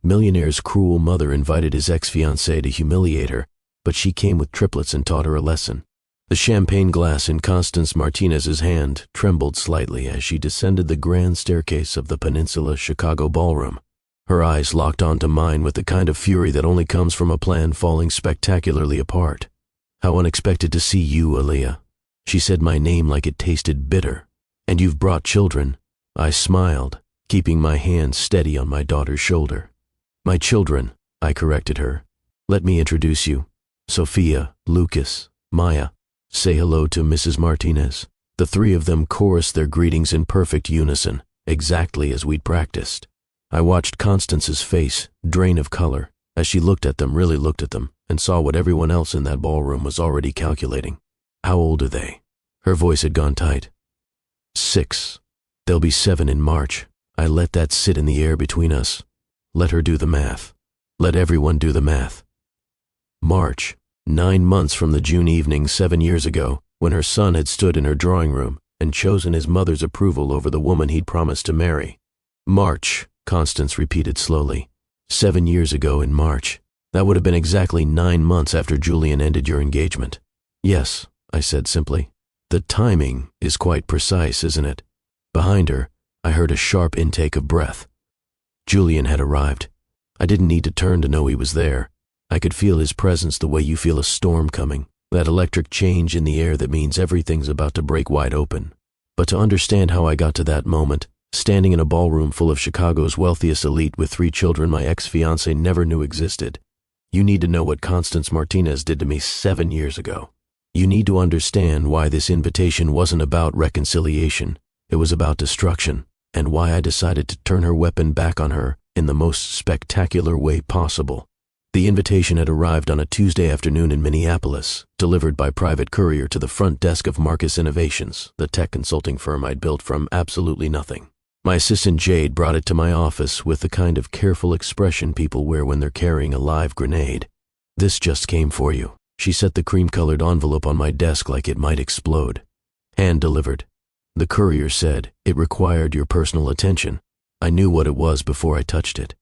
Millionaire's cruel mother invited his ex-fiancé to humiliate her, but she came with triplets and taught her a lesson. The champagne glass in Constance Martinez's hand trembled slightly as she descended the grand staircase of the Peninsula Chicago ballroom. Her eyes locked onto mine with the kind of fury that only comes from a plan falling spectacularly apart. "How unexpected to see you, Aaliyah." She said my name like it tasted bitter. "And you've brought children." I smiled, keeping my hand steady on my daughter's shoulder. "My children," I corrected her. "Let me introduce you. Sophia, Lucas, Maya. Say hello to Mrs. Martinez." The three of them chorused their greetings in perfect unison, exactly as we'd practiced. I watched Constance's face drain of color as she looked at them, really looked at them, and saw what everyone else in that ballroom was already calculating. "How old are they?" Her voice had gone tight. 6. They'll be 7 in March. I let that sit in the air between us. Let her do the math. Let everyone do the math. March, 9 months from the June evening 7 years ago, when her son had stood in her drawing room and chosen his mother's approval over the woman he'd promised to marry. "March," Constance repeated slowly. 7 years ago in March. That would have been exactly 9 months after Julian ended your engagement. "Yes," I said simply. "The timing is quite precise, isn't it?" Behind her, I heard a sharp intake of breath. Julian had arrived. I didn't need to turn to know he was there. I could feel his presence the way you feel a storm coming, that electric change in the air that means everything's about to break wide open. But to understand how I got to that moment, standing in a ballroom full of Chicago's wealthiest elite with 3 children my ex-fiancé never knew existed, you need to know what Constance Martinez did to me 7 years ago. You need to understand why this invitation wasn't about reconciliation. It was about destruction, and why I decided to turn her weapon back on her in the most spectacular way possible. The invitation had arrived on a Tuesday afternoon in Minneapolis, delivered by private courier to the front desk of Marcus Innovations, the tech consulting firm I'd built from absolutely nothing. My assistant Jade brought it to my office with the kind of careful expression people wear when they're carrying a live grenade. "This just came for you." She set the cream-colored envelope on my desk like it might explode. "Hand-delivered." The courier said it required your personal attention. I knew what it was before I touched it.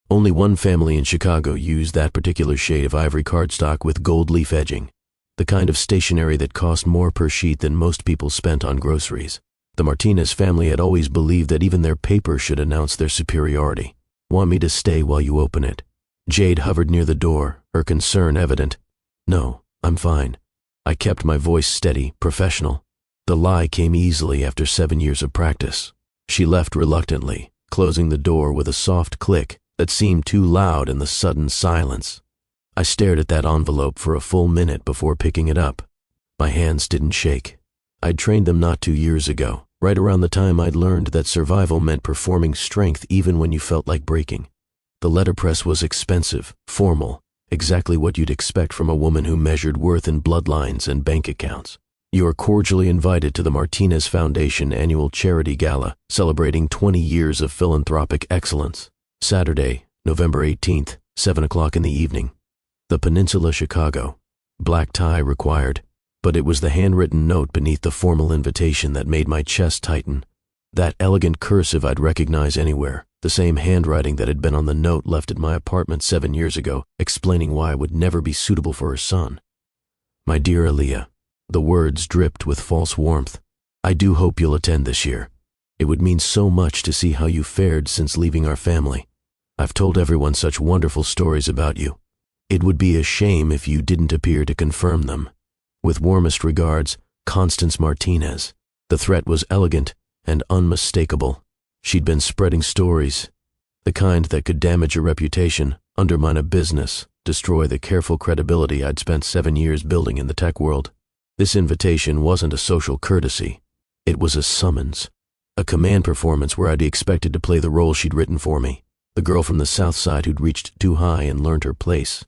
Only one family in Chicago used that particular shade of ivory cardstock with gold leaf edging, the kind of stationery that cost more per sheet than most people spent on groceries. The Martinez family had always believed that even their paper should announce their superiority. "Want me to stay while you open it?" Jade hovered near the door, her concern evident. "No, I'm fine." I kept my voice steady, professional. The lie came easily after 7 years of practice. She left reluctantly, closing the door with a soft click that seemed too loud in the sudden silence. I stared at that envelope for a full minute before picking it up. My hands didn't shake. I'd trained them not 2 years ago, right around the time I'd learned that survival meant performing strength even when you felt like breaking. The letterpress was expensive, formal, exactly what you'd expect from a woman who measured worth in bloodlines and bank accounts. "You are cordially invited to the Martinez Foundation annual charity gala celebrating 20 years of philanthropic excellence. Saturday, November 18th, 7 o'clock in the evening. The Peninsula, Chicago. Black tie required." But it was the handwritten note beneath the formal invitation that made my chest tighten. That elegant cursive I'd recognize anywhere, the same handwriting that had been on the note left at my apartment 7 years ago, explaining why I would never be suitable for her son. "My dear Aaliyah," the words dripped with false warmth, "I do hope you'll attend this year. It would mean so much to see how you fared since leaving our family. I've told everyone such wonderful stories about you. It would be a shame if you didn't appear to confirm them. With warmest regards, Constance Martinez." The threat was elegant and unmistakable. She'd been spreading stories, the kind that could damage a reputation, undermine a business, destroy the careful credibility I'd spent 7 years building in the tech world. This invitation wasn't a social courtesy. It was a summons, a command performance where I'd be expected to play the role she'd written for me, the girl from the South Side who'd reached too high and learned her place.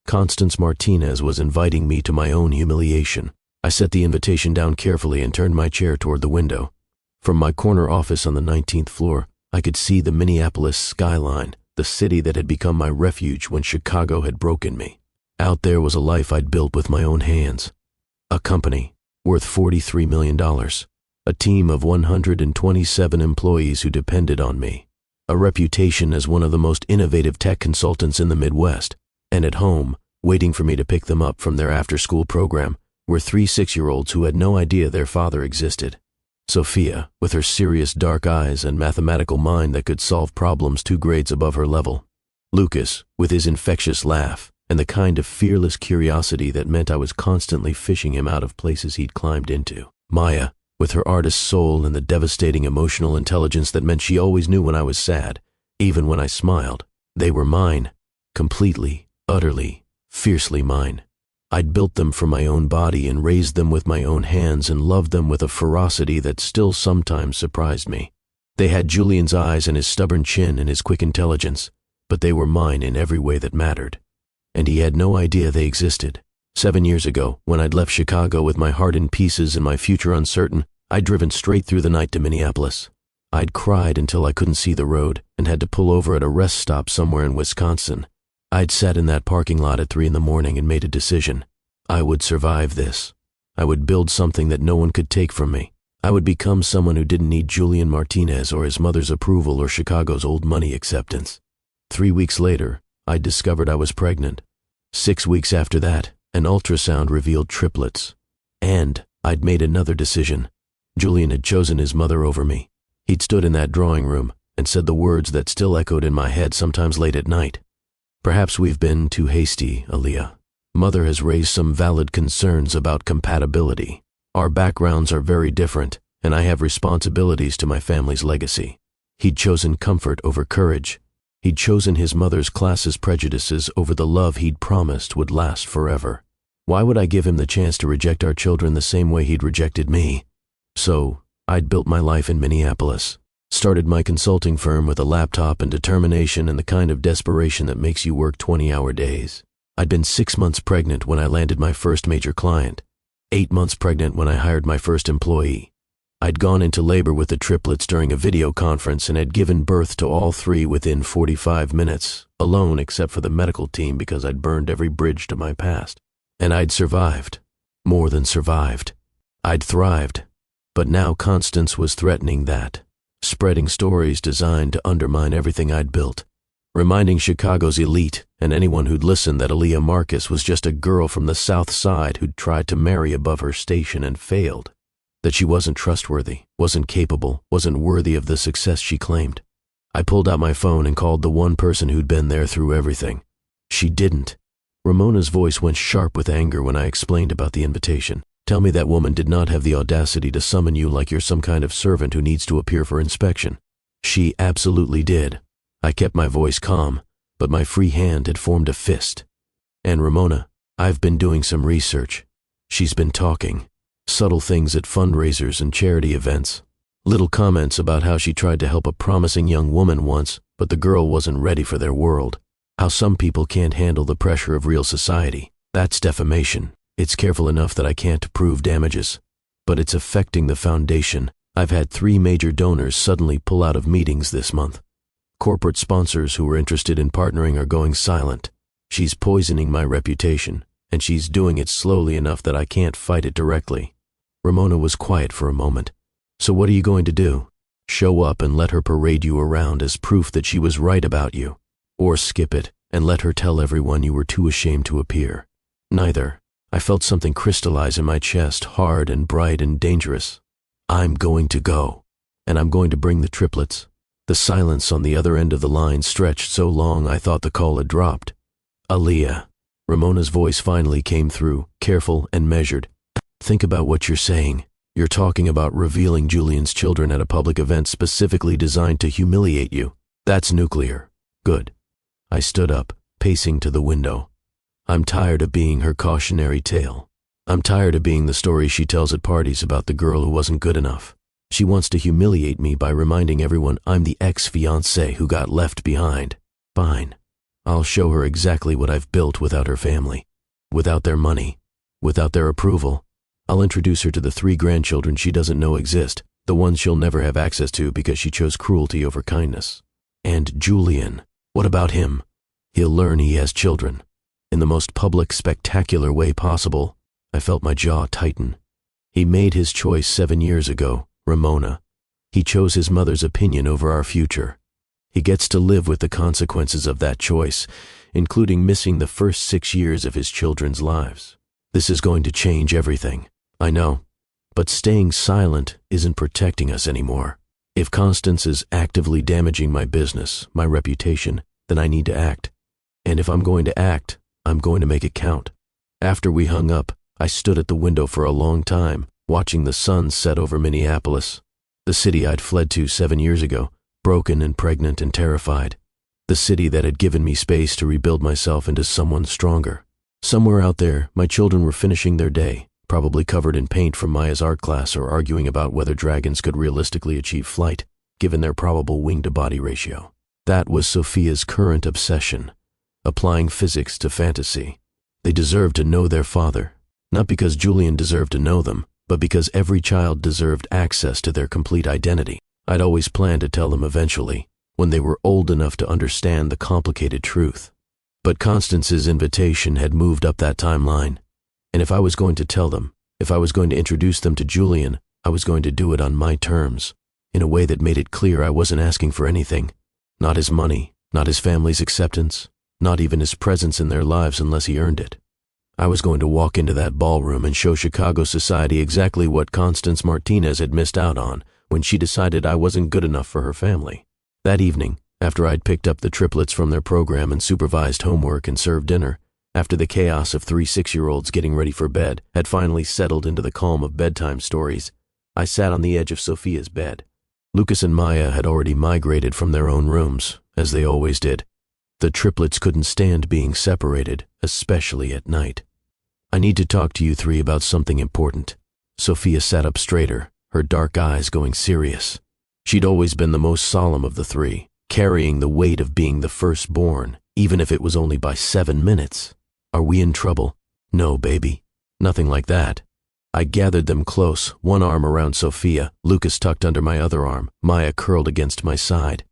Constance Martinez was inviting me to my own humiliation. I set the invitation down carefully and turned my chair toward the window. From my corner office on the 19th floor, I could see the Minneapolis skyline, the city that had become my refuge when Chicago had broken me. Out there was a life I'd built with my own hands. A company worth $43 million. A team of 127 employees who depended on me. a reputation as one of the most innovative tech consultants in the Midwest, and at home, waiting for me to pick them up from their after-school program, were 3 6-year-olds who had no idea their father existed. Sophia, with her serious dark eyes and mathematical mind that could solve problems 2 grades above her level. Lucas, with his infectious laugh and the kind of fearless curiosity that meant I was constantly fishing him out of places he'd climbed into. Maya, with her artist soul and the devastating emotional intelligence that meant she always knew when I was sad, even when I smiled. They were mine, completely, utterly, fiercely mine. I'd built them from my own body and raised them with my own hands and loved them with a ferocity that still sometimes surprised me. They had Julian's eyes and his stubborn chin and his quick intelligence, but they were mine in every way that mattered. And he had no idea they existed. 7 years ago, when I'd left Chicago with my heart in pieces and my future uncertain, I'd driven straight through the night to Minneapolis. I'd cried until I couldn't see the road and had to pull over at a rest stop somewhere in Wisconsin. I'd sat in that parking lot at 3 a.m. and made a decision. I would survive this. I would build something that no one could take from me. I would become someone who didn't need Julian Martinez or his mother's approval or Chicago's old money acceptance. 3 weeks later, I discovered I was pregnant. 6 weeks after that, an ultrasound revealed triplets. And I'd made another decision. Julian had chosen his mother over me. He'd stood in that drawing room and said the words that still echoed in my head sometimes late at night. Perhaps we've been too hasty, Aaliyah. Mother has raised some valid concerns about compatibility. Our backgrounds are very different, and I have responsibilities to my family's legacy. He'd chosen comfort over courage. He'd chosen his mother's classist prejudices over the love he'd promised would last forever. Why would I give him the chance to reject our children the same way he'd rejected me? So, I'd built my life in Minneapolis, started my consulting firm with a laptop and determination and the kind of desperation that makes you work 20-hour days. I'd been 6 months pregnant when I landed my first major client, 8 months pregnant when I hired my first employee. I'd gone into labor with the triplets during a video conference and had given birth to all 3 within 45 minutes, alone except for the medical team because I'd burned every bridge to my past. And I'd survived. More than survived. I'd thrived. But now Constance was threatening that, spreading stories designed to undermine everything I'd built, reminding Chicago's elite and anyone who'd listened that Aaliyah Marcus was just a girl from the South Side who'd tried to marry above her station and failed, that she wasn't trustworthy, wasn't capable, wasn't worthy of the success she claimed. I pulled out my phone and called the one person who'd been there through everything. She didn't. Ramona's voice went sharp with anger when I explained about the invitation. Tell me that woman did not have the audacity to summon you like you're some kind of servant who needs to appear for inspection. She absolutely did. I kept my voice calm, but my free hand had formed a fist. And Ramona, I've been doing some research. She's been talking. Subtle things at fundraisers and charity events. Little comments about how she tried to help a promising young woman once, but the girl wasn't ready for their world. How some people can't handle the pressure of real society. That's defamation. It's careful enough that I can't prove damages. But it's affecting the foundation. I've had 3 major donors suddenly pull out of meetings this month. Corporate sponsors who were interested in partnering are going silent. She's poisoning my reputation, and she's doing it slowly enough that I can't fight it directly. Ramona was quiet for a moment. So what are you going to do? Show up and let her parade you around as proof that she was right about you? Or skip it and let her tell everyone you were too ashamed to appear? Neither. I felt something crystallize in my chest, hard and bright and dangerous. I'm going to go, and I'm going to bring the triplets. The silence on the other end of the line stretched so long I thought the call had dropped. Aaliyah. Ramona's voice finally came through, careful and measured. Think about what you're saying. You're talking about revealing Julian's children at a public event specifically designed to humiliate you. That's nuclear. Good. I stood up, pacing to the window. I'm tired of being her cautionary tale. I'm tired of being the story she tells at parties about the girl who wasn't good enough. She wants to humiliate me by reminding everyone I'm the ex-fiancé who got left behind. Fine. I'll show her exactly what I've built without her family, without their money, without their approval. I'll introduce her to the 3 grandchildren she doesn't know exist, the ones she'll never have access to because she chose cruelty over kindness. And Julian, what about him? He'll learn he has children. In the most public, spectacular way possible. I felt my jaw tighten. He made his choice 7 years ago, Ramona. He chose his mother's opinion over our future. He gets to live with the consequences of that choice, including missing the first 6 years of his children's lives. This is going to change everything, I know, but staying silent isn't protecting us anymore. If Constance is actively damaging my business, my reputation, then I need to act. And if I'm going to act, I'm going to make it count. After we hung up, I stood at the window for a long time, watching the sun set over Minneapolis, the city I'd fled to 7 years ago, broken and pregnant and terrified. The city that had given me space to rebuild myself into someone stronger. Somewhere out there, my children were finishing their day, probably covered in paint from Maya's art class or arguing about whether dragons could realistically achieve flight, given their probable wing-to-body ratio. That was Sophia's current obsession, applying physics to fantasy. They deserved to know their father, not because Julian deserved to know them, but because every child deserved access to their complete identity. I'd always planned to tell them eventually, when they were old enough to understand the complicated truth. But Constance's invitation had moved up that timeline, and if I was going to tell them, if I was going to introduce them to Julian, I was going to do it on my terms, in a way that made it clear I wasn't asking for anything. Not his money, not his family's acceptance, not even his presence in their lives unless he earned it. I was going to walk into that ballroom and show Chicago society exactly what Constance Martinez had missed out on when she decided I wasn't good enough for her family. That evening, after I'd picked up the triplets from their program and supervised homework and served dinner, after the chaos of 3 6-year-olds getting ready for bed had finally settled into the calm of bedtime stories, I sat on the edge of Sophia's bed. Lucas and Maya had already migrated from their own rooms, as they always did. The triplets couldn't stand being separated, especially at night. I need to talk to you three about something important. Sophia sat up straighter, her dark eyes going serious. She'd always been the most solemn of the three, carrying the weight of being the firstborn, even if it was only by 7 minutes. Are we in trouble? No, baby. Nothing like that. I gathered them close, one arm around Sophia, Lucas tucked under my other arm, Maya curled against my side.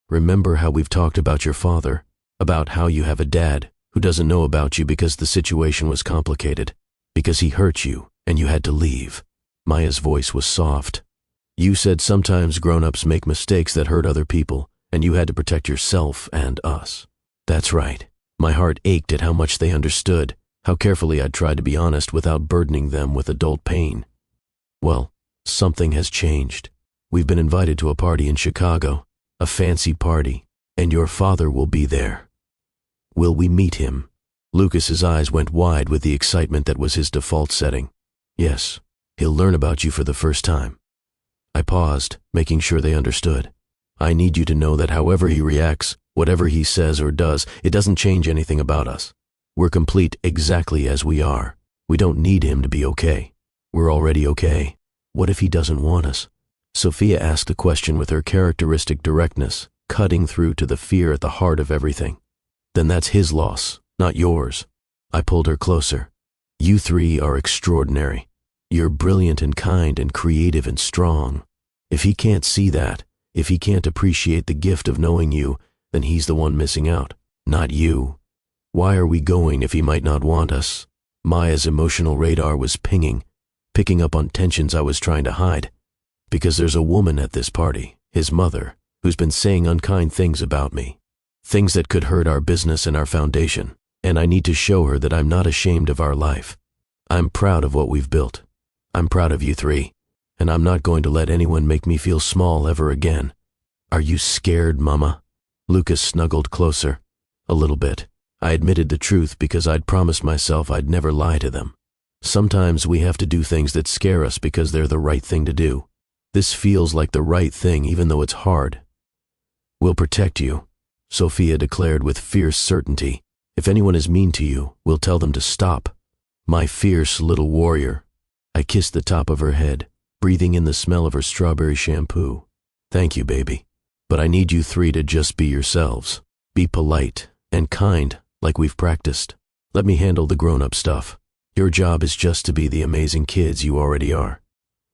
Remember how we've talked about your father, about how you have a dad who doesn't know about you because the situation was complicated, because he hurt you and you had to leave. Maya's voice was soft. You said sometimes grown-ups make mistakes that hurt other people, and you had to protect yourself and us. That's right. My heart ached at how much they understood, how carefully I'd tried to be honest without burdening them with adult pain. Well, something has changed. We've been invited to a party in Chicago, a fancy party, and your father will be there. Will we meet him? Lucas's eyes went wide with the excitement that was his default setting. Yes, he'll learn about you for the first time. I paused, making sure they understood. I need you to know that however he reacts, whatever he says or does, it doesn't change anything about us. We're complete exactly as we are. We don't need him to be okay. We're already okay. What if he doesn't want us? Sophia asked the question with her characteristic directness, cutting through to the fear at the heart of everything. Then that's his loss, not yours. I pulled her closer. You three are extraordinary. You're brilliant and kind and creative and strong. If he can't see that, if he can't appreciate the gift of knowing you, then he's the one missing out, not you. Why are we going if he might not want us? Maya's emotional radar was pinging, picking up on tensions I was trying to hide. Because there's a woman at this party, his mother, who's been saying unkind things about me. Things that could hurt our business and our foundation, and I need to show her that I'm not ashamed of our life. I'm proud of what we've built. I'm proud of you three, and I'm not going to let anyone make me feel small ever again. Are you scared, Mama? Lucas snuggled closer. A little bit. I admitted the truth because I'd promised myself I'd never lie to them. Sometimes we have to do things that scare us because they're the right thing to do. This feels like the right thing even though it's hard. We'll protect you, Sophia declared with fierce certainty. If anyone is mean to you, we'll tell them to stop. My fierce little warrior. I kissed the top of her head, breathing in the smell of her strawberry shampoo. Thank you, baby. But I need you three to just be yourselves. Be polite and kind like we've practiced. Let me handle the grown-up stuff. Your job is just to be the amazing kids you already are.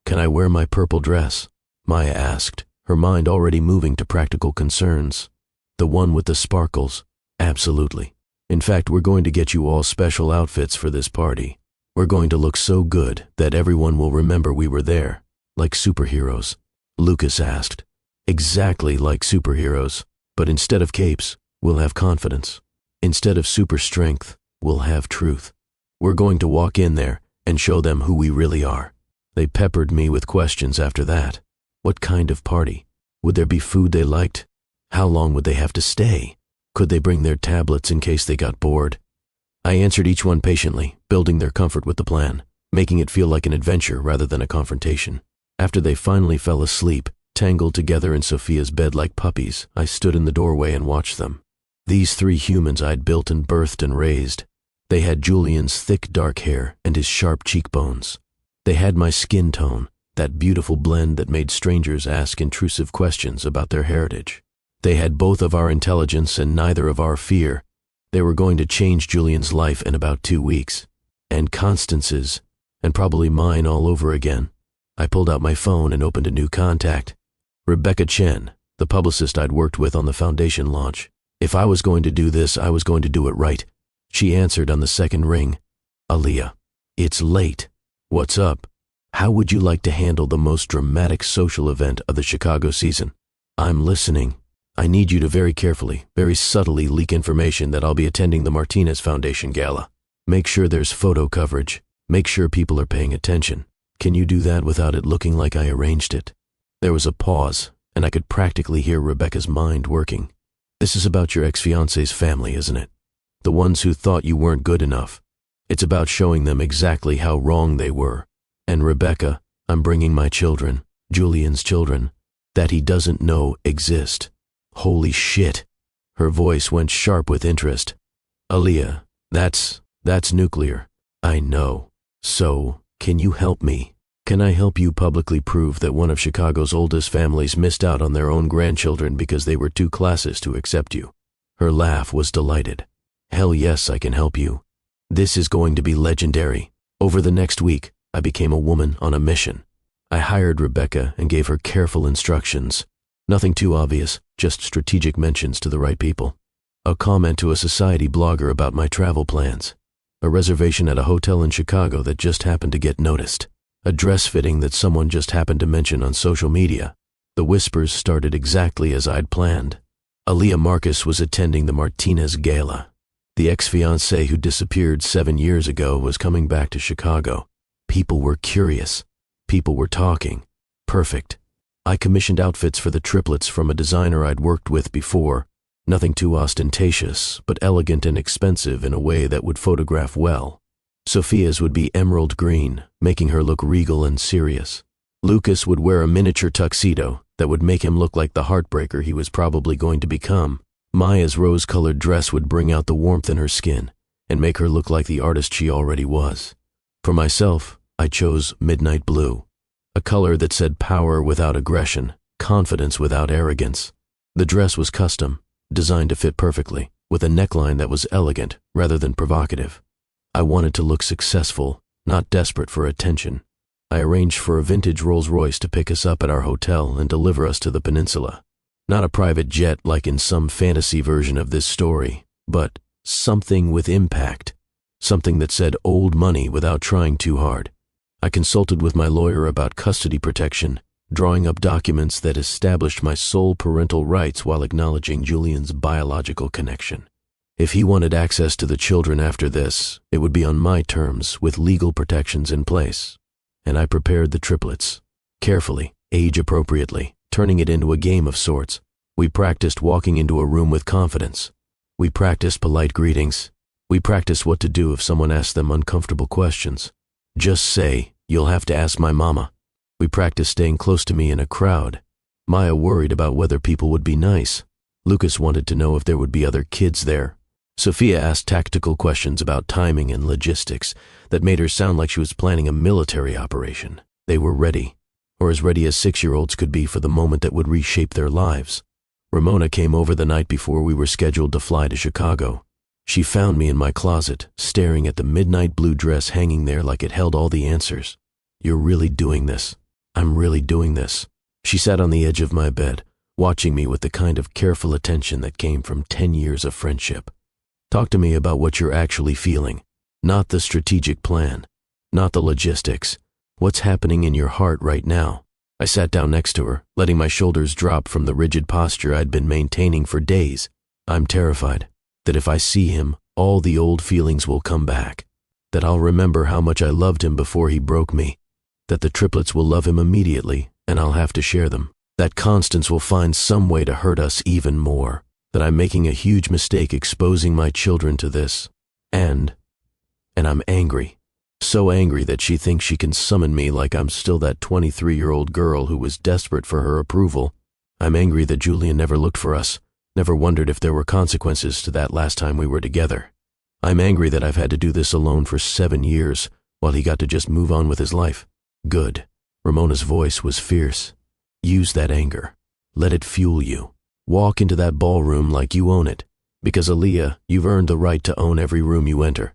Can I wear my purple dress? Maya asked, her mind already moving to practical concerns. The one with the sparkles? Absolutely. In fact, we're going to get you all special outfits for this party. We're going to look so good that everyone will remember we were there, like superheroes. Lucas asked. Exactly like superheroes. But instead of capes, we'll have confidence. Instead of super strength, we'll have truth. We're going to walk in there and show them who we really are." They peppered me with questions after that. What kind of party? Would there be food they liked? How long would they have to stay? Could they bring their tablets in case they got bored? I answered each one patiently, building their comfort with the plan, making it feel like an adventure rather than a confrontation. After they finally fell asleep, tangled together in Sophia's bed like puppies, I stood in the doorway and watched them. These 3 humans I'd built and birthed and raised. They had Julian's thick dark hair and his sharp cheekbones. They had my skin tone, that beautiful blend that made strangers ask intrusive questions about their heritage. They had both of our intelligence and neither of our fear. They were going to change Julian's life in about 2 weeks. And Constance's, and probably mine all over again. I pulled out my phone and opened a new contact. Rebecca Chen, the publicist I'd worked with on the foundation launch. If I was going to do this, I was going to do it right. She answered on the second ring. "Aaliyah, it's late. What's up? How would you like to handle the most dramatic social event of the Chicago season?" "I'm listening. I need you to very carefully, very subtly leak information that I'll be attending the Martinez Foundation Gala. Make sure there's photo coverage. Make sure people are paying attention. Can you do that without it looking like I arranged it?" There was a pause, and I could practically hear Rebecca's mind working. "This is about your ex-fiancé's family, isn't it? The ones who thought you weren't good enough. It's about showing them exactly how wrong they were. And Rebecca, I'm bringing my children, Julian's children, that he doesn't know exist." Holy shit. Her voice went sharp with interest. "Aaliyah, that's nuclear. I know. So, can you help me? Can I help you publicly prove that one of Chicago's oldest families missed out on their own grandchildren because they were too classist to accept you?" Her laugh was delighted. "Hell yes, I can help you. This is going to be legendary. Over the next week, I became a woman on a mission." I hired Rebecca and gave her careful instructions. Nothing too obvious, just strategic mentions to the right people. A comment to a society blogger about my travel plans. A reservation at a hotel in Chicago that just happened to get noticed. A dress fitting that someone just happened to mention on social media. The whispers started exactly as I'd planned. Aaliyah Marcus was attending the Martinez Gala. The ex-fiancé who disappeared 7 years ago was coming back to Chicago. People were curious. People were talking. Perfect. I commissioned outfits for the triplets from a designer I'd worked with before. Nothing too ostentatious, but elegant and expensive in a way that would photograph well. Sophia's would be emerald green, making her look regal and serious. Lucas would wear a miniature tuxedo that would make him look like the heartbreaker he was probably going to become. Maya's rose-colored dress would bring out the warmth in her skin and make her look like the artist she already was. For myself, I chose midnight blue, a color that said power without aggression, confidence without arrogance. The dress was custom, designed to fit perfectly, with a neckline that was elegant rather than provocative. I wanted to look successful, not desperate for attention. I arranged for a vintage Rolls-Royce to pick us up at our hotel and deliver us to the peninsula. Not a private jet like in some fantasy version of this story, but something with impact. Something that said old money without trying too hard. I consulted with my lawyer about custody protection, drawing up documents that established my sole parental rights while acknowledging Julian's biological connection. If he wanted access to the children after this, it would be on my terms with legal protections in place. And I prepared the triplets, carefully, age-appropriately, turning it into a game of sorts. We practiced walking into a room with confidence. We practiced polite greetings. We practiced what to do if someone asked them uncomfortable questions. Just say, "You'll have to ask my mama." We practiced staying close to me in a crowd. Maya worried about whether people would be nice. Lucas wanted to know if there would be other kids there. Sophia asked tactical questions about timing and logistics that made her sound like she was planning a military operation. They were ready, or as ready as 6-year-olds could be for the moment that would reshape their lives. Ramona came over the night before we were scheduled to fly to Chicago. She found me in my closet, staring at the midnight blue dress hanging there like it held all the answers. "You're really doing this. I'm really doing this." She sat on the edge of my bed, watching me with the kind of careful attention that came from 10 years of friendship. "Talk to me about what you're actually feeling. Not the strategic plan. Not the logistics. What's happening in your heart right now?" I sat down next to her, letting my shoulders drop from the rigid posture I'd been maintaining for days. I'm terrified that if I see him, all the old feelings will come back, that I'll remember how much I loved him before he broke me, that the triplets will love him immediately and I'll have to share them, that Constance will find some way to hurt us even more, that I'm making a huge mistake exposing my children to this, and I'm angry. So angry that she thinks she can summon me like I'm still that 23-year-old girl who was desperate for her approval. I'm angry that Julian never looked for us, never wondered if there were consequences to that last time we were together. I'm angry that I've had to do this alone for 7 years while he got to just move on with his life. Good. Ramona's voice was fierce. Use that anger. Let it fuel you. Walk into that ballroom like you own it, because Aaliyah, you've earned the right to own every room you enter.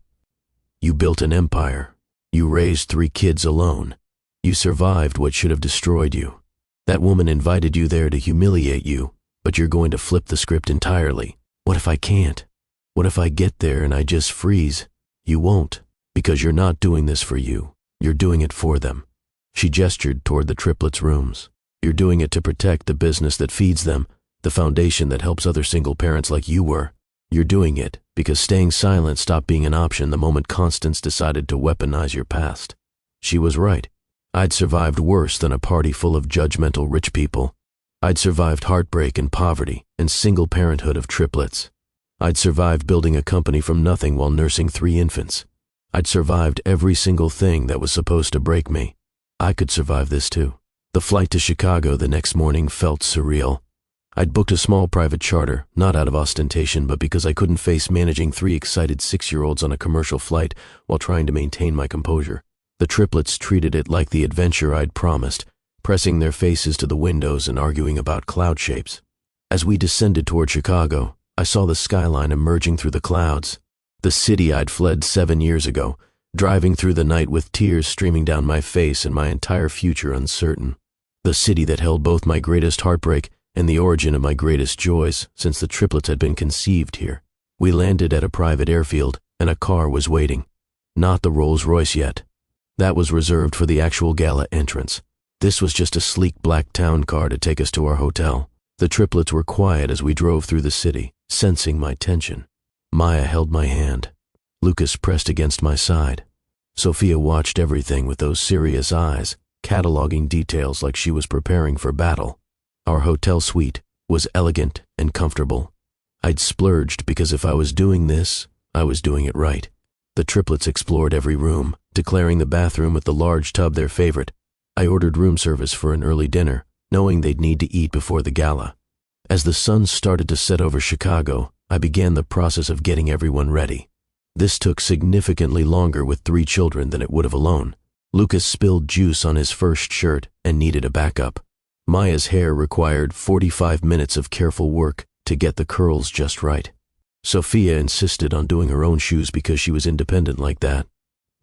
You built an empire. You raised 3 kids alone. You survived what should have destroyed you. That woman invited you there to humiliate you, but you're going to flip the script entirely. What if I can't? What if I get there and I just freeze? You won't, because you're not doing this for you. You're doing it for them. She gestured toward the triplets' rooms. You're doing it to protect the business that feeds them, the foundation that helps other single parents like you were. You're doing it because staying silent stopped being an option the moment Constance decided to weaponize your past. She was right. I'd survived worse than a party full of judgmental rich people. I'd survived heartbreak and poverty and single parenthood of triplets. I'd survived building a company from nothing while nursing 3 infants. I'd survived every single thing that was supposed to break me. I could survive this too. The flight to Chicago the next morning felt surreal. I'd booked a small private charter, not out of ostentation, but because I couldn't face managing 3 excited 6-year-olds on a commercial flight while trying to maintain my composure. The triplets treated it like the adventure I'd promised, pressing their faces to the windows and arguing about cloud shapes. As we descended toward Chicago, I saw the skyline emerging through the clouds. The city I'd fled 7 years ago, driving through the night with tears streaming down my face and my entire future uncertain. The city that held both my greatest heartbreak and the origin of my greatest joys since the triplets had been conceived here. We landed at a private airfield, and a car was waiting. Not the Rolls-Royce yet. That was reserved for the actual Gala entrance. This was just a sleek black town car to take us to our hotel. The triplets were quiet as we drove through the city, sensing my tension. Maya held my hand. Lucas pressed against my side. Sophia watched everything with those serious eyes, cataloging details like she was preparing for battle. Our hotel suite was elegant and comfortable. I'd splurged because if I was doing this, I was doing it right. The triplets explored every room, declaring the bathroom with the large tub their favorite. I ordered room service for an early dinner, knowing they'd need to eat before the gala. As the sun started to set over Chicago, I began the process of getting everyone ready. This took significantly longer with 3 children than it would have alone. Lucas spilled juice on his first shirt and needed a backup. Maya's hair required 45 minutes of careful work to get the curls just right. Sophia insisted on doing her own shoes because she was independent like that.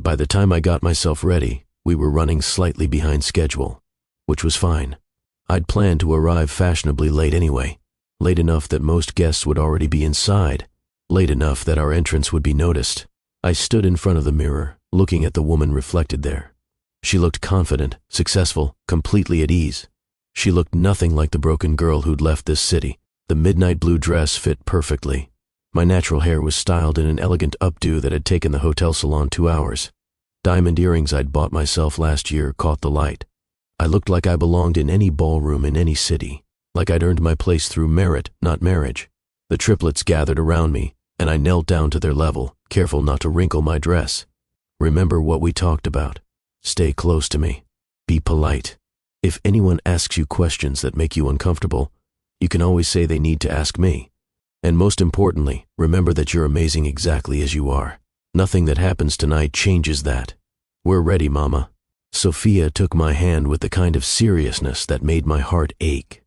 By the time I got myself ready, we were running slightly behind schedule, which was fine. I'd planned to arrive fashionably late anyway, late enough that most guests would already be inside, late enough that our entrance would be noticed. I stood in front of the mirror, looking at the woman reflected there. She looked confident, successful, completely at ease. She looked nothing like the broken girl who'd left this city. The midnight blue dress fit perfectly. My natural hair was styled in an elegant updo that had taken the hotel salon 2 hours. Diamond earrings I'd bought myself last year caught the light. I looked like I belonged in any ballroom in any city, like I'd earned my place through merit, not marriage. The triplets gathered around me, and I knelt down to their level, careful not to wrinkle my dress. Remember what we talked about. Stay close to me. Be polite. If anyone asks you questions that make you uncomfortable, you can always say they need to ask me. And most importantly, remember that you're amazing exactly as you are. Nothing that happens tonight changes that. We're ready, Mama. Sophia took my hand with the kind of seriousness that made my heart ache.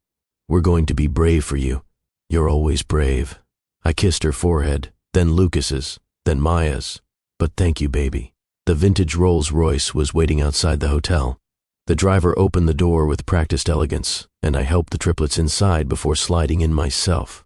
We're going to be brave for you. You're always brave. I kissed her forehead, then Lucas's, then Maya's. But thank you, baby. The vintage Rolls-Royce was waiting outside the hotel. The driver opened the door with practiced elegance, and I helped the triplets inside before sliding in myself.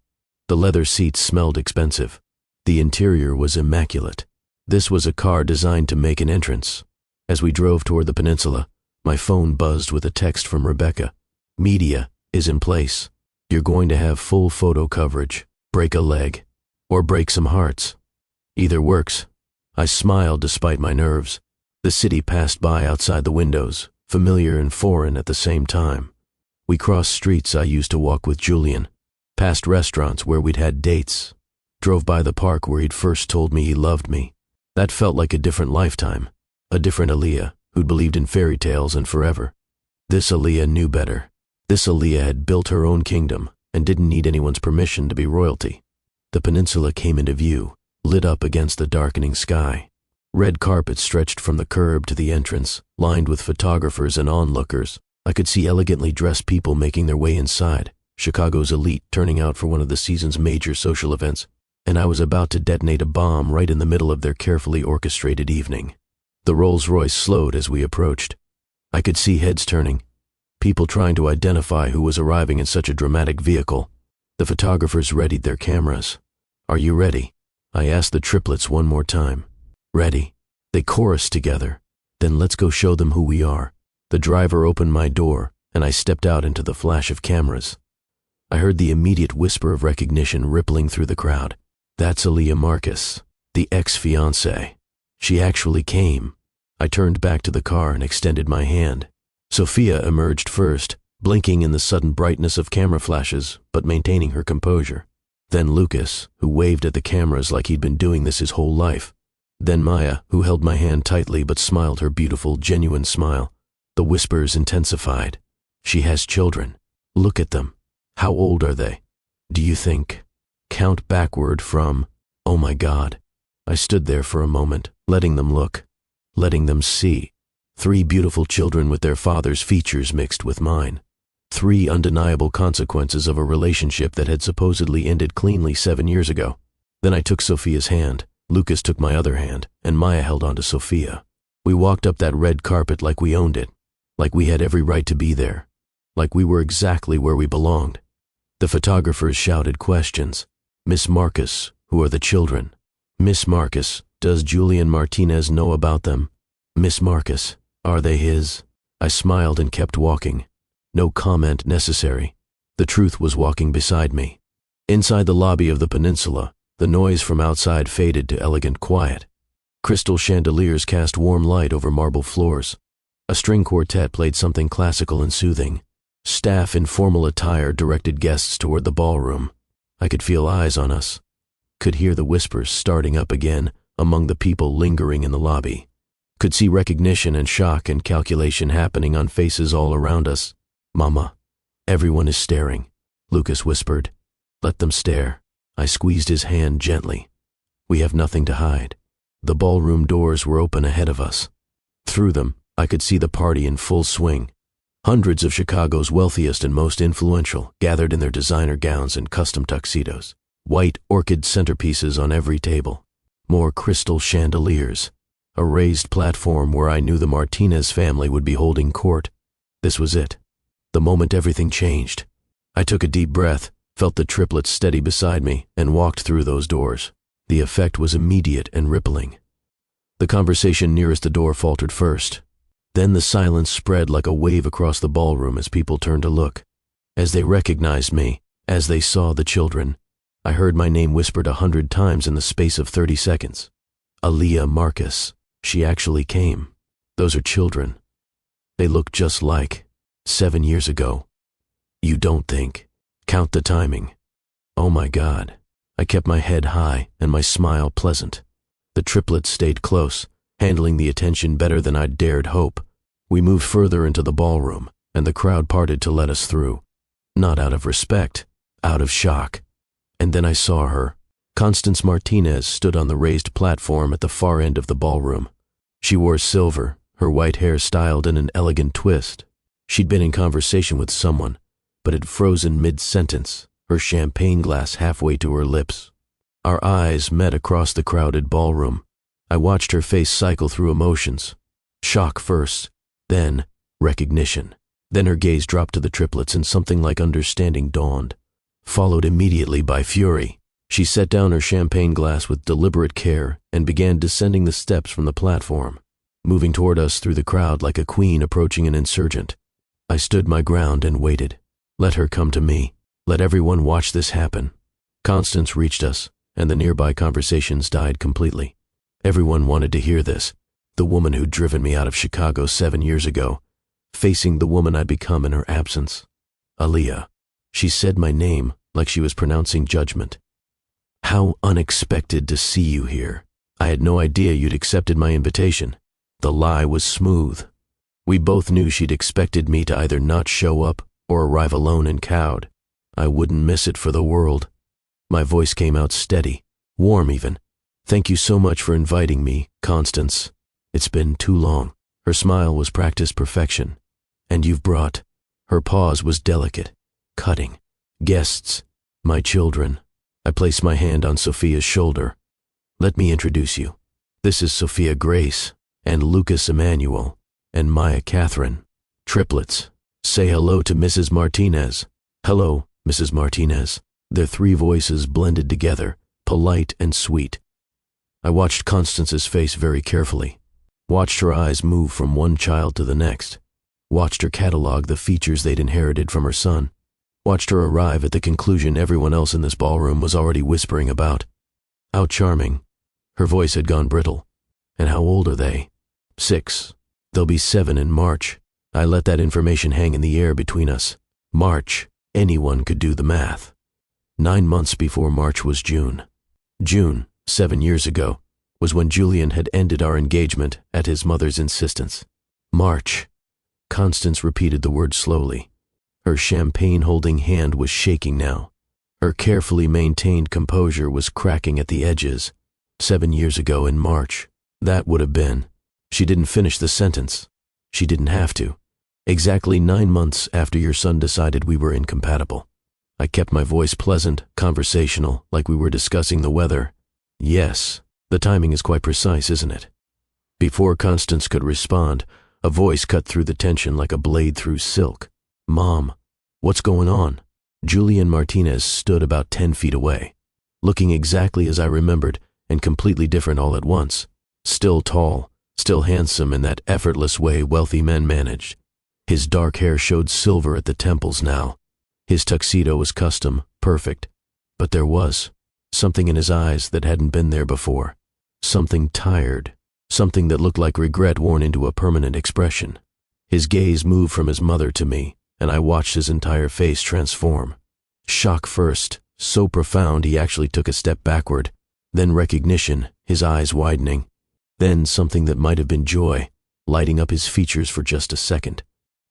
The leather seats smelled expensive. The interior was immaculate. This was a car designed to make an entrance. As we drove toward the peninsula, My phone buzzed with a text from Rebecca. Media is in place. You're going to have full photo coverage, break a leg, or break some hearts. Either works. I smiled despite my nerves. The city passed by outside the windows, familiar and foreign at the same time. We crossed streets I used to walk with Julian, past restaurants where we'd had dates, drove by the park where he'd first told me he loved me. That felt like a different lifetime, a different Aaliyah who'd believed in fairy tales and forever. This Aaliyah knew better. This Aaliyah had built her own kingdom and didn't need anyone's permission to be royalty. The peninsula came into view, lit up against the darkening sky. Red carpet stretched from the curb to the entrance, lined with photographers and onlookers. I could see elegantly dressed people making their way inside, Chicago's elite turning out for one of the season's major social events, and I was about to detonate a bomb right in the middle of their carefully orchestrated evening. The Rolls-Royce slowed as we approached. I could see heads turning, people trying to identify who was arriving in such a dramatic vehicle. The photographers readied their cameras. Are you ready? I asked the triplets one more time. Ready. They chorused together. Then let's go show them who we are. The driver opened my door, and I stepped out into the flash of cameras. I heard the immediate whisper of recognition rippling through the crowd. That's Aaliyah Marcus, the ex-fiancé. She actually came. I turned back to the car and extended my hand. Sophia emerged first, blinking in the sudden brightness of camera flashes, but maintaining her composure. Then Lucas, who waved at the cameras like he'd been doing this his whole life. Then Maya, who held my hand tightly but smiled her beautiful, genuine smile. The whispers intensified. She has children. Look at them. How old are they? Do you think? Count backward from, oh my God. I stood there for a moment, letting them look, letting them see. 3 beautiful children with their father's features mixed with mine. 3 undeniable consequences of a relationship that had supposedly ended cleanly 7 years ago. Then I took Sophia's hand, Lucas took my other hand, and Maya held onto Sophia. We walked up that red carpet like we owned it, like we had every right to be there, like we were exactly where we belonged. The photographers shouted questions. Miss Marcus, who are the children? Miss Marcus, does Julian Martinez know about them? Miss Marcus, are they his? I smiled and kept walking. No comment necessary. The truth was walking beside me. Inside the lobby of the peninsula, the noise from outside faded to elegant quiet. Crystal chandeliers cast warm light over marble floors. A string quartet played something classical and soothing. Staff in formal attire directed guests toward the ballroom. I could feel eyes on us. Could hear the whispers starting up again among the people lingering in the lobby. Could see recognition and shock and calculation happening on faces all around us. Mama, everyone is staring, Lucas whispered. Let them stare. I squeezed his hand gently. We have nothing to hide. The ballroom doors were open ahead of us. Through them, I could see the party in full swing. Hundreds of Chicago's wealthiest and most influential gathered in their designer gowns and custom tuxedos. White orchid centerpieces on every table. More crystal chandeliers. A raised platform where I knew the Martinez family would be holding court. This was it. The moment everything changed. I took a deep breath, felt the triplets steady beside me, and walked through those doors. The effect was immediate and rippling. The conversation nearest the door faltered first. Then the silence spread like a wave across the ballroom as people turned to look. As they recognized me, as they saw the children, I heard my name whispered 100 times in the space of 30 seconds. Aaliyah Marcus. She actually came. Those are children. They look just like 7 years ago. You don't think. Count the timing. Oh my God. I kept my head high and my smile pleasant. The triplets stayed close, handling the attention better than I'd dared hope. We moved further into the ballroom, and the crowd parted to let us through. Not out of respect, out of shock. And then I saw her. Constance Martinez stood on the raised platform at the far end of the ballroom. She wore silver, her white hair styled in an elegant twist. She'd been in conversation with someone, but had frozen mid-sentence, her champagne glass halfway to her lips. Our eyes met across the crowded ballroom. I watched her face cycle through emotions. Shock first, then recognition. Then her gaze dropped to the triplets and something like understanding dawned, followed immediately by fury. She set down her champagne glass with deliberate care and began descending the steps from the platform. moving toward us through the crowd like a queen approaching an insurgent. I stood my ground and waited. Let her come to me. Let everyone watch this happen. Constance reached us, and the nearby conversations died completely. Everyone wanted to hear this. The woman who'd driven me out of Chicago 7 years ago, facing the woman I'd become in her absence. Aaliyah. She said my name like she was pronouncing judgment. How unexpected to see you here. I had no idea you'd accepted my invitation. The lie was smooth. We both knew she'd expected me to either not show up or arrive alone and cowed. I wouldn't miss it for the world. My voice came out steady, warm even. Thank you so much for inviting me, Constance. It's been too long. Her smile was practiced perfection. And you've brought. Her pause was delicate, cutting. Guests, my children. I placed my hand on Sophia's shoulder. Let me introduce you. This is Sophia Grace, and Lucas Emmanuel, and Maya Catherine. Triplets. Say hello to Mrs. Martinez. Hello, Mrs. Martinez. Their three voices blended together, polite and sweet. I watched Constance's face very carefully, watched her eyes move from one child to the next, watched her catalog the features they'd inherited from her son, watched her arrive at the conclusion everyone else in this ballroom was already whispering about. How charming. Her voice had gone brittle. And how old are they? 6. They'll be 7 in March. I let that information hang in the air between us. March. Anyone could do the math. 9 months before March was June. June, 7 years ago, was when Julian had ended our engagement at his mother's insistence. March. Constance repeated the word slowly. Her champagne-holding hand was shaking now. Her carefully maintained composure was cracking at the edges. 7 years ago in March. That would have been. She didn't finish the sentence. She didn't have to. Exactly 9 months after your son decided we were incompatible. I kept my voice pleasant, conversational, like we were discussing the weather. Yes, the timing is quite precise, isn't it? Before Constance could respond, a voice cut through the tension like a blade through silk. Mom, what's going on? Julian Martinez stood about 10 feet away, looking exactly as I remembered and completely different all at once. Still tall, still handsome in that effortless way wealthy men managed. His dark hair showed silver at the temples now. His tuxedo was custom, perfect. But there was something in his eyes that hadn't been there before. Something tired, something that looked like regret worn into a permanent expression. His gaze moved from his mother to me, and I watched his entire face transform. Shock first, so profound he actually took a step backward. Then recognition, his eyes widening. Then something that might have been joy, lighting up his features for just a second.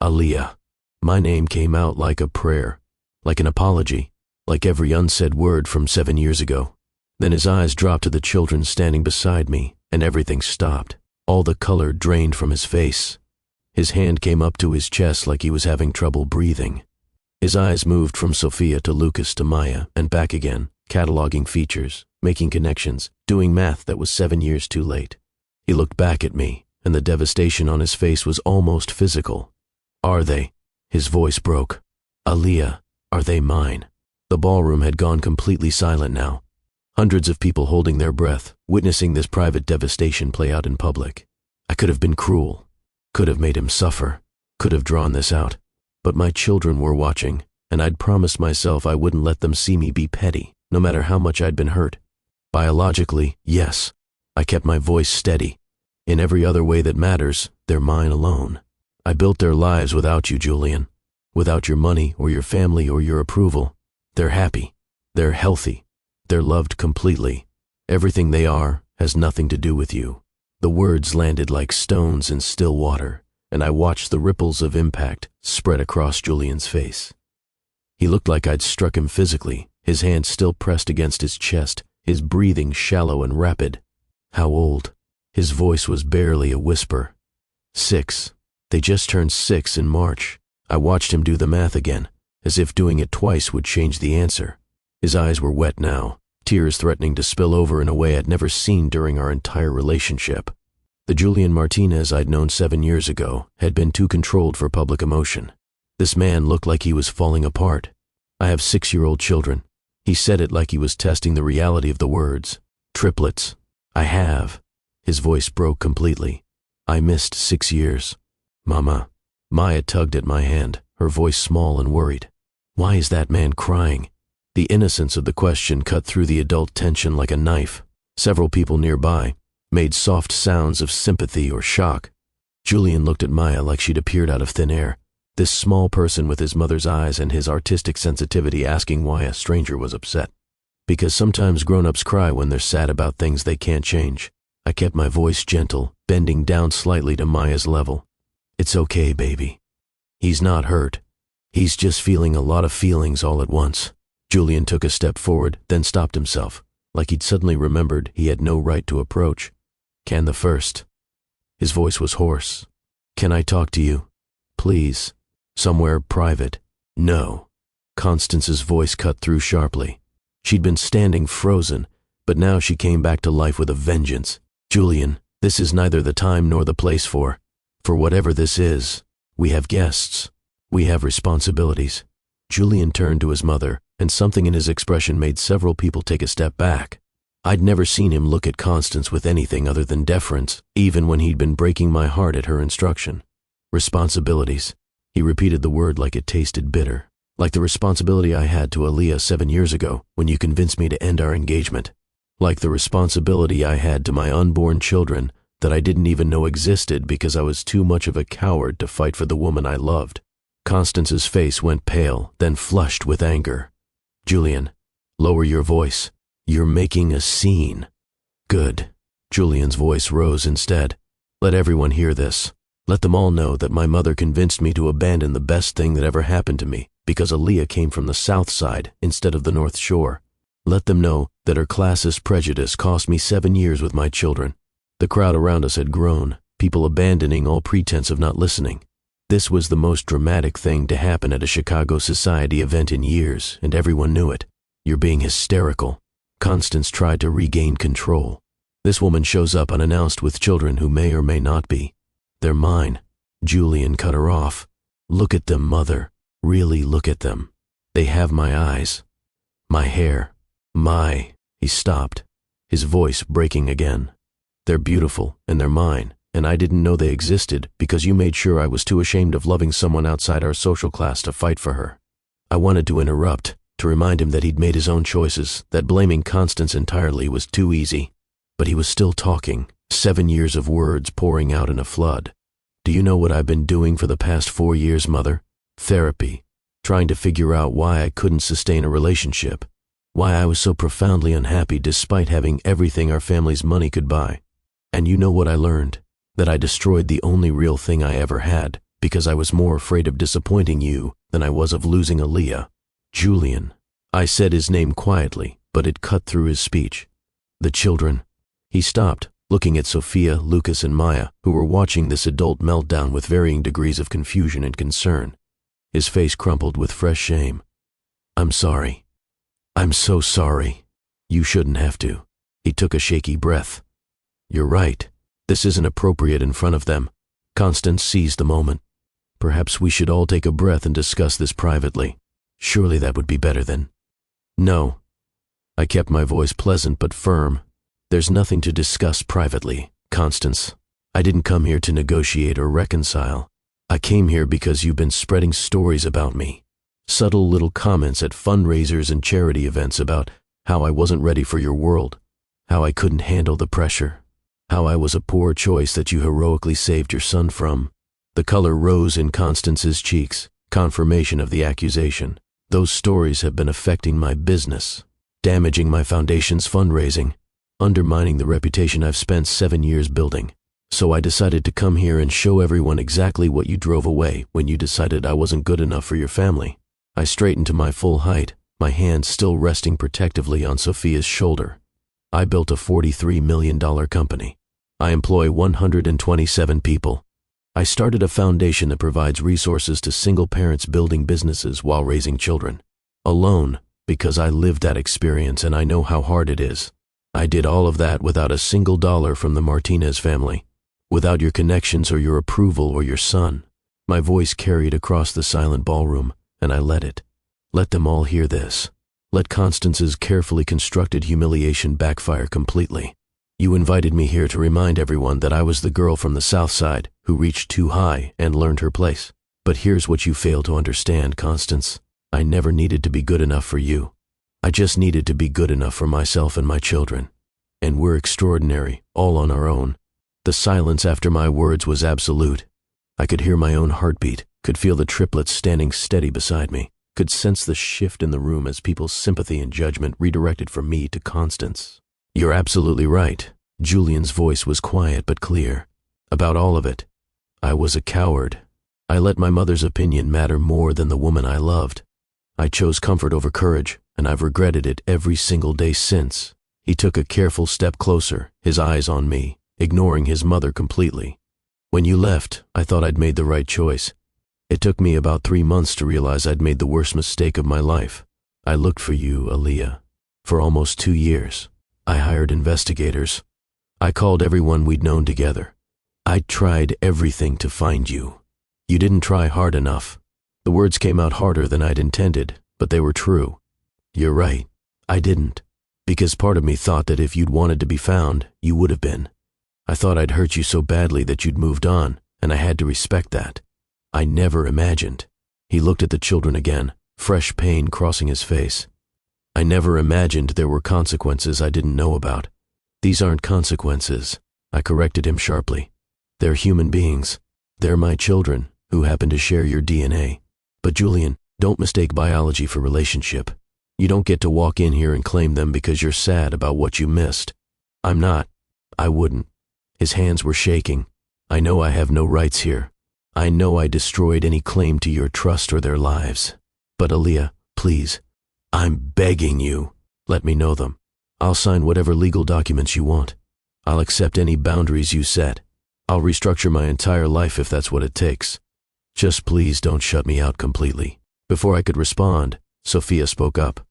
Aaliyah. My name came out like a prayer, like an apology, like every unsaid word from 7 years ago. Then his eyes dropped to the children standing beside me, and everything stopped. All the color drained from his face. His hand came up to his chest like he was having trouble breathing. His eyes moved from Sophia to Lucas to Maya and back again, cataloging features, making connections, doing math that was 7 years too late. He looked back at me, and the devastation on his face was almost physical. Are they? His voice broke. Aaliyah, are they mine? The ballroom had gone completely silent now. Hundreds of people holding their breath, witnessing this private devastation play out in public. I could have been cruel, could have made him suffer, could have drawn this out. But my children were watching, and I'd promised myself I wouldn't let them see me be petty, no matter how much I'd been hurt. Biologically, yes, I kept my voice steady. In every other way that matters, they're mine alone. I built their lives without you, Julian. Without your money or your family or your approval. They're happy. They're healthy. They're loved completely. Everything they are has nothing to do with you. The words landed like stones in still water, and I watched the ripples of impact spread across Julian's face. He looked like I'd struck him physically, his hand still pressed against his chest, his breathing shallow and rapid. How old? His voice was barely a whisper. 6. They just turned 6 in March. I watched him do the math again, as if doing it twice would change the answer. His eyes were wet now, tears threatening to spill over in a way I'd never seen during our entire relationship. The Julian Martinez I'd known 7 years ago had been too controlled for public emotion. This man looked like he was falling apart. I have 6-year-old children. He said it like he was testing the reality of the words. Triplets. I have. His voice broke completely. I missed 6 years. Mama. Maya tugged at my hand, her voice small and worried. Why is that man crying? The innocence of the question cut through the adult tension like a knife. Several people nearby made soft sounds of sympathy or shock. Julian looked at Maya like she'd appeared out of thin air, this small person with his mother's eyes and his artistic sensitivity asking why a stranger was upset. Because sometimes grown-ups cry when they're sad about things they can't change. I kept my voice gentle, bending down slightly to Maya's level. It's okay, baby. He's not hurt. He's just feeling a lot of feelings all at once. Julian took a step forward, then stopped himself, like he'd suddenly remembered he had no right to approach. Can the first? His voice was hoarse. Can I talk to you? Please. Somewhere private. No. Constance's voice cut through sharply. She'd been standing frozen, but now she came back to life with a vengeance. Julian, this is neither the time nor the place for whatever this is. We have guests. We have responsibilities. Julian turned to his mother, and something in his expression made several people take a step back. I'd never seen him look at Constance with anything other than deference, even when he'd been breaking my heart at her instruction. Responsibilities. He repeated the word like it tasted bitter. Like the responsibility I had to Aaliyah 7 years ago when you convinced me to end our engagement. Like the responsibility I had to my unborn children that I didn't even know existed because I was too much of a coward to fight for the woman I loved. Constance's face went pale, then flushed with anger. Julian, lower your voice. You're making a scene. Good. Julian's voice rose instead. Let everyone hear this. Let them all know that my mother convinced me to abandon the best thing that ever happened to me because Aaliyah came from the South Side instead of the North Shore. Let them know that her classist prejudice cost me 7 years with my children. The crowd around us had grown, people abandoning all pretense of not listening. This was the most dramatic thing to happen at a Chicago society event in years, and everyone knew it. You're being hysterical. Constance tried to regain control. This woman shows up unannounced with children who may or may not be. They're mine. Julian cut her off. Look at them, Mother. Really look at them. They have my eyes. My hair. He stopped, his voice breaking again. They're beautiful, and they're mine, and I didn't know they existed because you made sure I was too ashamed of loving someone outside our social class to fight for her. I wanted to interrupt, to remind him that he'd made his own choices, that blaming Constance entirely was too easy. But he was still talking, 7 years of words pouring out in a flood. Do you know what I've been doing for the past 4 years, Mother? Therapy. Trying to figure out why I couldn't sustain a relationship. Why I was so profoundly unhappy despite having everything our family's money could buy. And you know what I learned? That I destroyed the only real thing I ever had because I was more afraid of disappointing you than I was of losing Aaliyah. Julian. I said his name quietly, but it cut through his speech. The children. He stopped, looking at Sophia, Lucas, and Maya, who were watching this adult meltdown with varying degrees of confusion and concern. His face crumpled with fresh shame. I'm sorry. I'm so sorry. You shouldn't have to. He took a shaky breath. You're right. This isn't appropriate in front of them. Constance seized the moment. Perhaps we should all take a breath and discuss this privately. Surely that would be better than... No. I kept my voice pleasant but firm. There's nothing to discuss privately, Constance. I didn't come here to negotiate or reconcile. I came here because you've been spreading stories about me. Subtle little comments at fundraisers and charity events about how I wasn't ready for your world, how I couldn't handle the pressure, how I was a poor choice that you heroically saved your son from. The color rose in Constance's cheeks, confirmation of the accusation. Those stories have been affecting my business, damaging my foundation's fundraising, undermining the reputation I've spent 7 years building. So I decided to come here and show everyone exactly what you drove away when you decided I wasn't good enough for your family. I straightened to my full height, my hand still resting protectively on Sophia's shoulder. I built a $43 million company. I employ 127 people. I started a foundation that provides resources to single parents building businesses while raising children. Alone, because I lived that experience and I know how hard it is. I did all of that without a single dollar from the Martinez family. Without your connections or your approval or your son. My voice carried across the silent ballroom, and I let it. Let them all hear this. Let Constance's carefully constructed humiliation backfire completely. You invited me here to remind everyone that I was the girl from the South Side who reached too high and learned her place. But here's what you fail to understand, Constance. I never needed to be good enough for you. I just needed to be good enough for myself and my children. And we're extraordinary, all on our own. The silence after my words was absolute. I could hear my own heartbeat, could feel the triplets standing steady beside me, could sense the shift in the room as people's sympathy and judgment redirected from me to Constance. You're absolutely right. Julian's voice was quiet but clear. About all of it. I was a coward. I let my mother's opinion matter more than the woman I loved. I chose comfort over courage, and I've regretted it every single day since. He took a careful step closer, his eyes on me, ignoring his mother completely. When you left, I thought I'd made the right choice. It took me about 3 months to realize I'd made the worst mistake of my life. I looked for you, Aaliyah, for almost 2 years. I hired investigators. I called everyone we'd known together. I tried everything to find you. You didn't try hard enough. The words came out harder than I'd intended, but they were true. You're right. I didn't. Because part of me thought that if you'd wanted to be found, you would have been. I thought I'd hurt you so badly that you'd moved on, and I had to respect that. I never imagined. He looked at the children again, fresh pain crossing his face. I never imagined there were consequences I didn't know about. These aren't consequences, I corrected him sharply. They're human beings. They're my children, who happen to share your DNA. But Julian, don't mistake biology for relationship. You don't get to walk in here and claim them because you're sad about what you missed. I'm not. I wouldn't. His hands were shaking. I know I have no rights here. I know I destroyed any claim to your trust or their lives. But Aaliyah, please, I'm begging you, let me know them. I'll sign whatever legal documents you want. I'll accept any boundaries you set. I'll restructure my entire life if that's what it takes. Just please don't shut me out completely. Before I could respond, Sophia spoke up.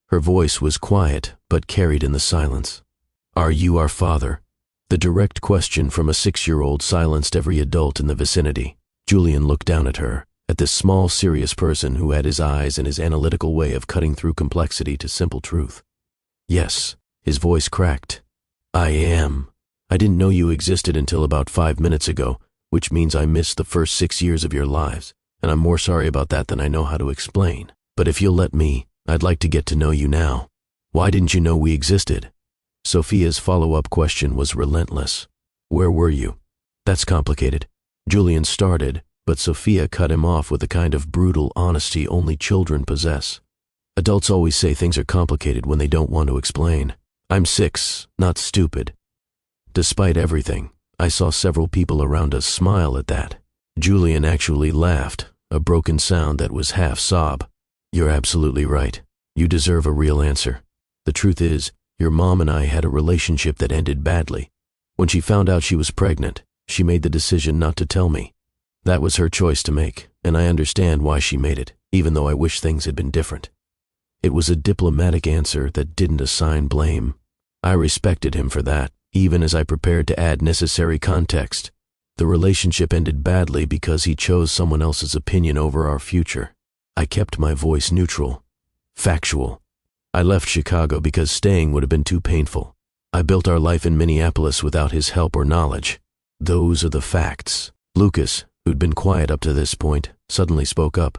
Her voice was quiet, but carried in the silence. Are you our father? The direct question from a 6-year-old silenced every adult in the vicinity. Julian looked down at her, at this small, serious person who had his eyes and his analytical way of cutting through complexity to simple truth. Yes, his voice cracked. I am. I didn't know you existed until about 5 minutes ago, which means I missed the first 6 years of your lives, and I'm more sorry about that than I know how to explain. But if you'll let me, I'd like to get to know you now. Why didn't you know we existed? Sophia's follow-up question was relentless. Where were you? That's complicated. Julian started, but Sophia cut him off with the kind of brutal honesty only children possess. Adults always say things are complicated when they don't want to explain. I'm 6, not stupid. Despite everything, I saw several people around us smile at that. Julian actually laughed, a broken sound that was half sob. You're absolutely right. You deserve a real answer. The truth is, your mom and I had a relationship that ended badly. When she found out she was pregnant, she made the decision not to tell me. That was her choice to make, and I understand why she made it, even though I wish things had been different. It was a diplomatic answer that didn't assign blame. I respected him for that, even as I prepared to add necessary context. The relationship ended badly because he chose someone else's opinion over our future. I kept my voice neutral, factual. I left Chicago because staying would have been too painful. I built our life in Minneapolis without his help or knowledge. Those are the facts. Lucas, who'd been quiet up to this point, suddenly spoke up.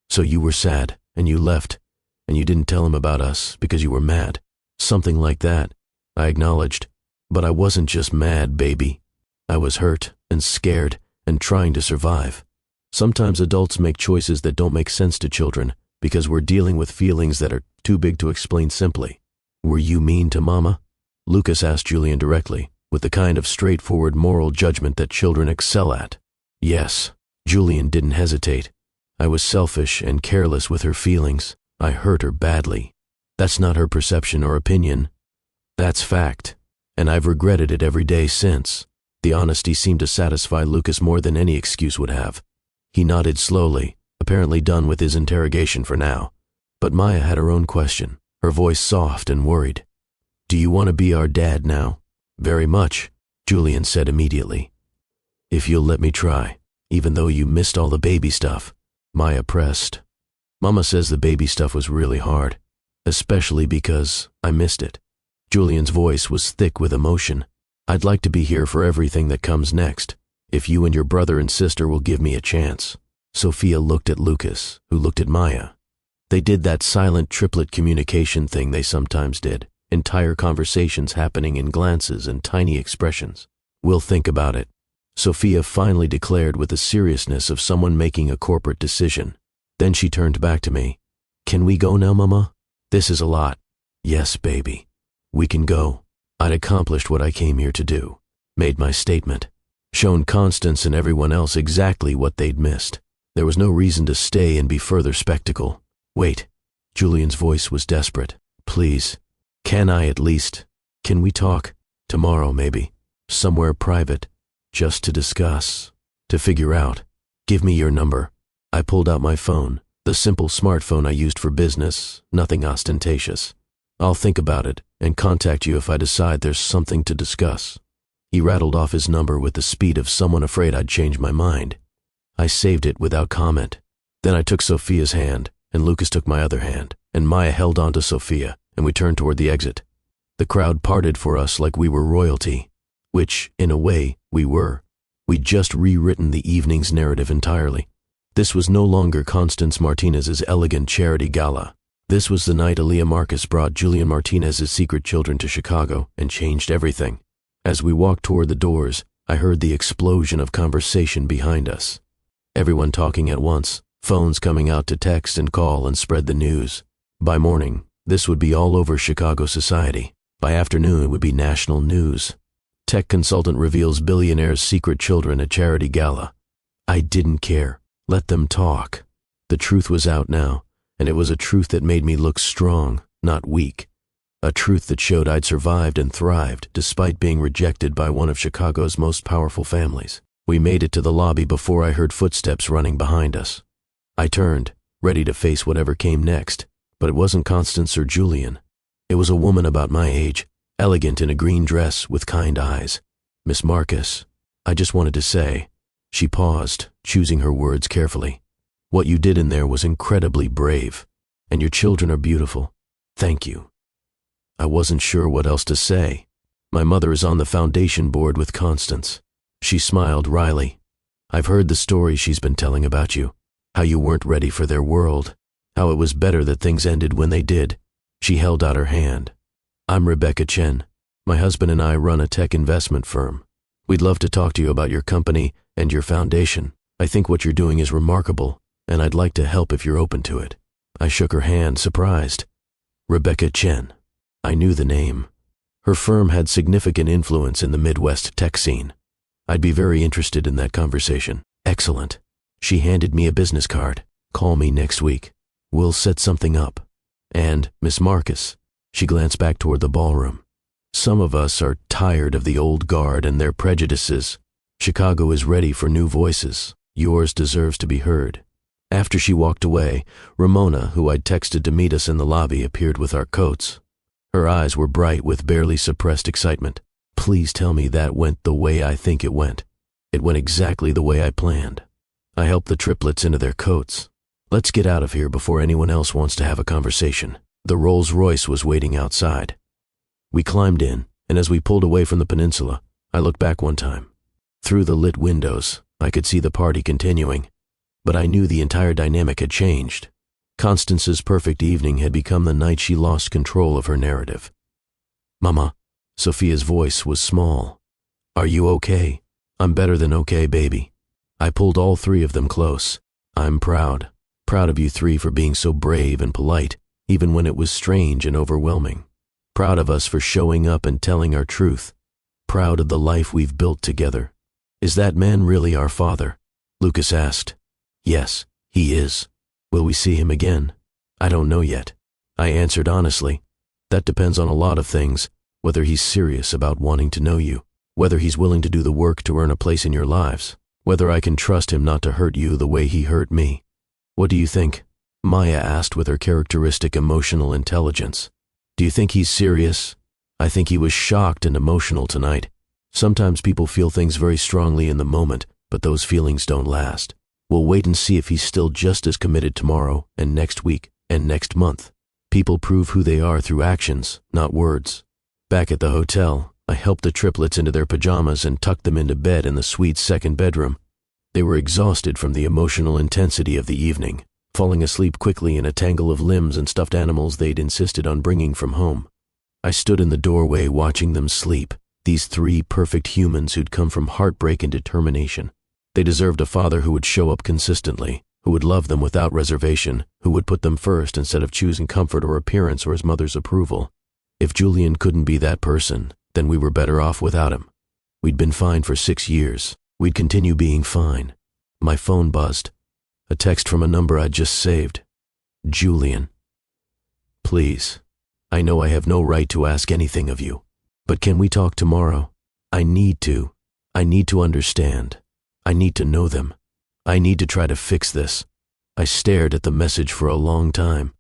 So you were sad, and you left, and you didn't tell him about us because you were mad. Something like that, I acknowledged. But I wasn't just mad, baby. I was hurt and scared and trying to survive. Sometimes adults make choices that don't make sense to children because we're dealing with feelings that are too big to explain simply. Were you mean to Mama? Lucas asked Julian directly, with the kind of straightforward moral judgment that children excel at. Yes, Julian didn't hesitate. I was selfish and careless with her feelings. I hurt her badly. That's not her perception or opinion. That's fact. And I've regretted it every day since. The honesty seemed to satisfy Lucas more than any excuse would have. He nodded slowly, apparently done with his interrogation for now. But Maya had her own question, her voice soft and worried. Do you want to be our dad now? Very much, Julian said immediately. If you'll let me try, even though you missed all the baby stuff. Maya pressed. Mama says the baby stuff was really hard, especially because I missed it. Julian's voice was thick with emotion. "I'd like to be here for everything that comes next, if you and your brother and sister will give me a chance." Sophia looked at Lucas, who looked at Maya. They did that silent triplet communication thing they sometimes did, entire conversations happening in glances and tiny expressions. "We'll think about it," Sophia finally declared with the seriousness of someone making a corporate decision. Then she turned back to me. "Can we go now, Mama? This is a lot." "Yes, baby. We can go." I'd accomplished what I came here to do, made my statement, shown Constance and everyone else exactly what they'd missed. There was no reason to stay and be further spectacle. "Wait." Julian's voice was desperate. "Please. Can we talk? Tomorrow, maybe. Somewhere private. Just to discuss. To figure out. Give me your number." I pulled out my phone, the simple smartphone I used for business, nothing ostentatious. "I'll think about it and contact you if I decide there's something to discuss." He rattled off his number with the speed of someone afraid I'd change my mind. I saved it without comment. Then I took Sophia's hand, and Lucas took my other hand, and Maya held on to Sophia, and we turned toward the exit. The crowd parted for us like we were royalty, which, in a way, we were. We'd just rewritten the evening's narrative entirely. This was no longer Constance Martinez's elegant charity gala. This was the night Aaliyah Marcus brought Julian Martinez's secret children to Chicago and changed everything. As we walked toward the doors, I heard the explosion of conversation behind us. Everyone talking at once, phones coming out to text and call and spread the news. By morning, this would be all over Chicago society. By afternoon, it would be national news. Tech consultant reveals billionaire's secret children at charity gala. I didn't care. Let them talk. The truth was out now, and it was a truth that made me look strong, not weak. A truth that showed I'd survived and thrived despite being rejected by one of Chicago's most powerful families. We made it to the lobby before I heard footsteps running behind us. I turned, ready to face whatever came next, but it wasn't Constance or Julian. It was a woman about my age, elegant in a green dress with kind eyes. "Miss Marcus," I just wanted to say. She paused, choosing her words carefully. "What you did in there was incredibly brave, and your children are beautiful. Thank you." I wasn't sure what else to say. My mother is on the foundation board with Constance. She smiled wryly. "I've heard the stories she's been telling about you, how you weren't ready for their world, how it was better that things ended when they did." She held out her hand. "I'm Rebecca Chen. My husband and I run a tech investment firm. We'd love to talk to you about your company and your foundation. I think what you're doing is remarkable, and I'd like to help if you're open to it." I shook her hand, surprised. Rebecca Chen. I knew the name. Her firm had significant influence in the Midwest tech scene. I'd be very interested in that conversation. "Excellent." She handed me a business card. "Call me next week. We'll set something up. And, Miss Marcus," she glanced back toward the ballroom, "some of us are tired of the old guard and their prejudices. Chicago is ready for new voices. Yours deserves to be heard." After she walked away, Ramona, who I'd texted to meet us in the lobby, appeared with our coats. Her eyes were bright with barely suppressed excitement. "Please tell me that went the way I think it went." "It went exactly the way I planned." I helped the triplets into their coats. "Let's get out of here before anyone else wants to have a conversation." The Rolls-Royce was waiting outside. We climbed in, and as we pulled away from the peninsula, I looked back one time. Through the lit windows, I could see the party continuing, but I knew the entire dynamic had changed. Constance's perfect evening had become the night she lost control of her narrative. "Mama," Sophia's voice was small. "Are you okay?" "I'm better than okay, baby." I pulled all three of them close. "I'm proud of you three for being so brave and polite, even when it was strange and overwhelming. Proud of us for showing up and telling our truth. Proud of the life we've built together." "Is that man really our father?" Lucas asked. "Yes, he is." "Will we see him again?" "I don't know yet." I answered honestly. "That depends on a lot of things, whether he's serious about wanting to know you, whether he's willing to do the work to earn a place in your lives, whether I can trust him not to hurt you the way he hurt me." "What do you think?" Maya asked with her characteristic emotional intelligence. "Do you think he's serious?" "I think he was shocked and emotional tonight. Sometimes people feel things very strongly in the moment, but those feelings don't last. We'll wait and see if he's still just as committed tomorrow and next week and next month. People prove who they are through actions, not words." Back at the hotel, I helped the triplets into their pajamas and tucked them into bed in the suite's second bedroom. They were exhausted from the emotional intensity of the evening, falling asleep quickly in a tangle of limbs and stuffed animals they'd insisted on bringing from home. I stood in the doorway watching them sleep, these three perfect humans who'd come from heartbreak and determination. They deserved a father who would show up consistently, who would love them without reservation, who would put them first instead of choosing comfort or appearance or his mother's approval. If Julian couldn't be that person, then we were better off without him. We'd been fine for 6 years. We'd continue being fine. My phone buzzed. A text from a number I'd just saved. Julian. Please. I know I have no right to ask anything of you, but can we talk tomorrow? I need to. I need to understand. I need to know them. I need to try to fix this. I stared at the message for a long time.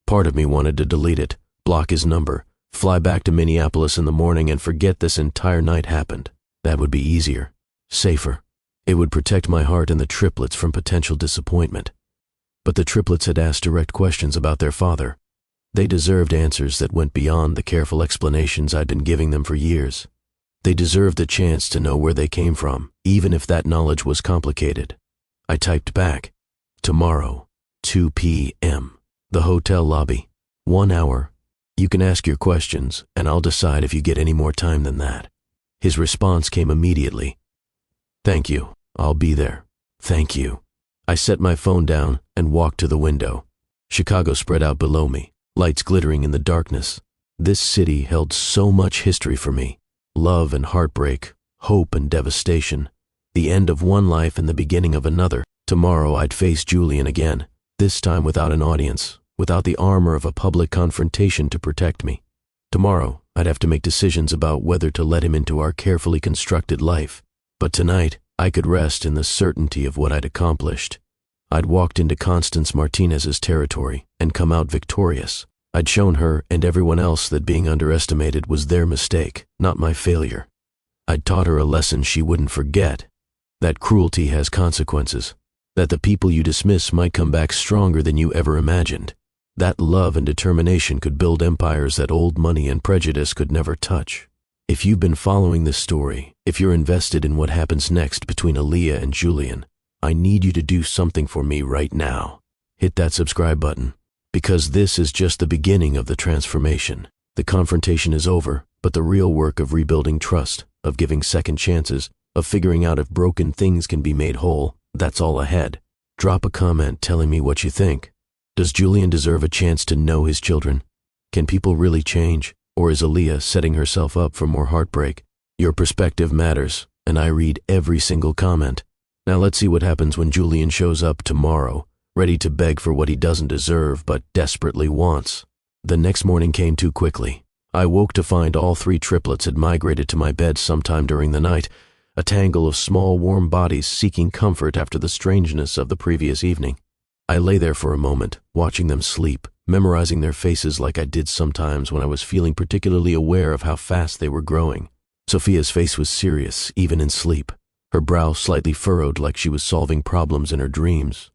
Part of me wanted to delete it, block his number, fly back to Minneapolis in the morning and forget this entire night happened. That would be easier, safer. It would protect my heart and the triplets from potential disappointment. But the triplets had asked direct questions about their father. They deserved answers that went beyond the careful explanations I'd been giving them for years. They deserved the chance to know where they came from, even if that knowledge was complicated. I typed back, tomorrow, 2 p.m., the hotel lobby, 1 hour. You can ask your questions, and I'll decide if you get any more time than that. His response came immediately. Thank you, I'll be there. Thank you. I set my phone down and walked to the window. Chicago spread out below me, lights glittering in the darkness. This city held so much history for me. Love and heartbreak, hope and devastation. The end of one life and the beginning of another. Tomorrow I'd face Julian again, this time without an audience, without the armor of a public confrontation to protect me. Tomorrow I'd have to make decisions about whether to let him into our carefully constructed life. But tonight I could rest in the certainty of what I'd accomplished. I'd walked into Constance Martinez's territory and come out victorious. I'd shown her and everyone else that being underestimated was their mistake, not my failure. I'd taught her a lesson she wouldn't forget. That cruelty has consequences. That the people you dismiss might come back stronger than you ever imagined. That love and determination could build empires that old money and prejudice could never touch. If you've been following this story, if you're invested in what happens next between Aaliyah and Julian, I need you to do something for me right now. Hit that subscribe button, because this is just the beginning of the transformation. The confrontation is over, but the real work of rebuilding trust, of giving second chances, of figuring out if broken things can be made whole, that's all ahead. Drop a comment telling me what you think. Does Julian deserve a chance to know his children? Can people really change? Or is Aaliyah setting herself up for more heartbreak? Your perspective matters, and I read every single comment. Now let's see what happens when Julian shows up tomorrow, ready to beg for what he doesn't deserve but desperately wants. The next morning came too quickly. I woke to find all three triplets had migrated to my bed sometime during the night, a tangle of small warm bodies seeking comfort after the strangeness of the previous evening. I lay there for a moment, watching them sleep, memorizing their faces like I did sometimes when I was feeling particularly aware of how fast they were growing. Sophia's face was serious, even in sleep, her brow slightly furrowed like she was solving problems in her dreams.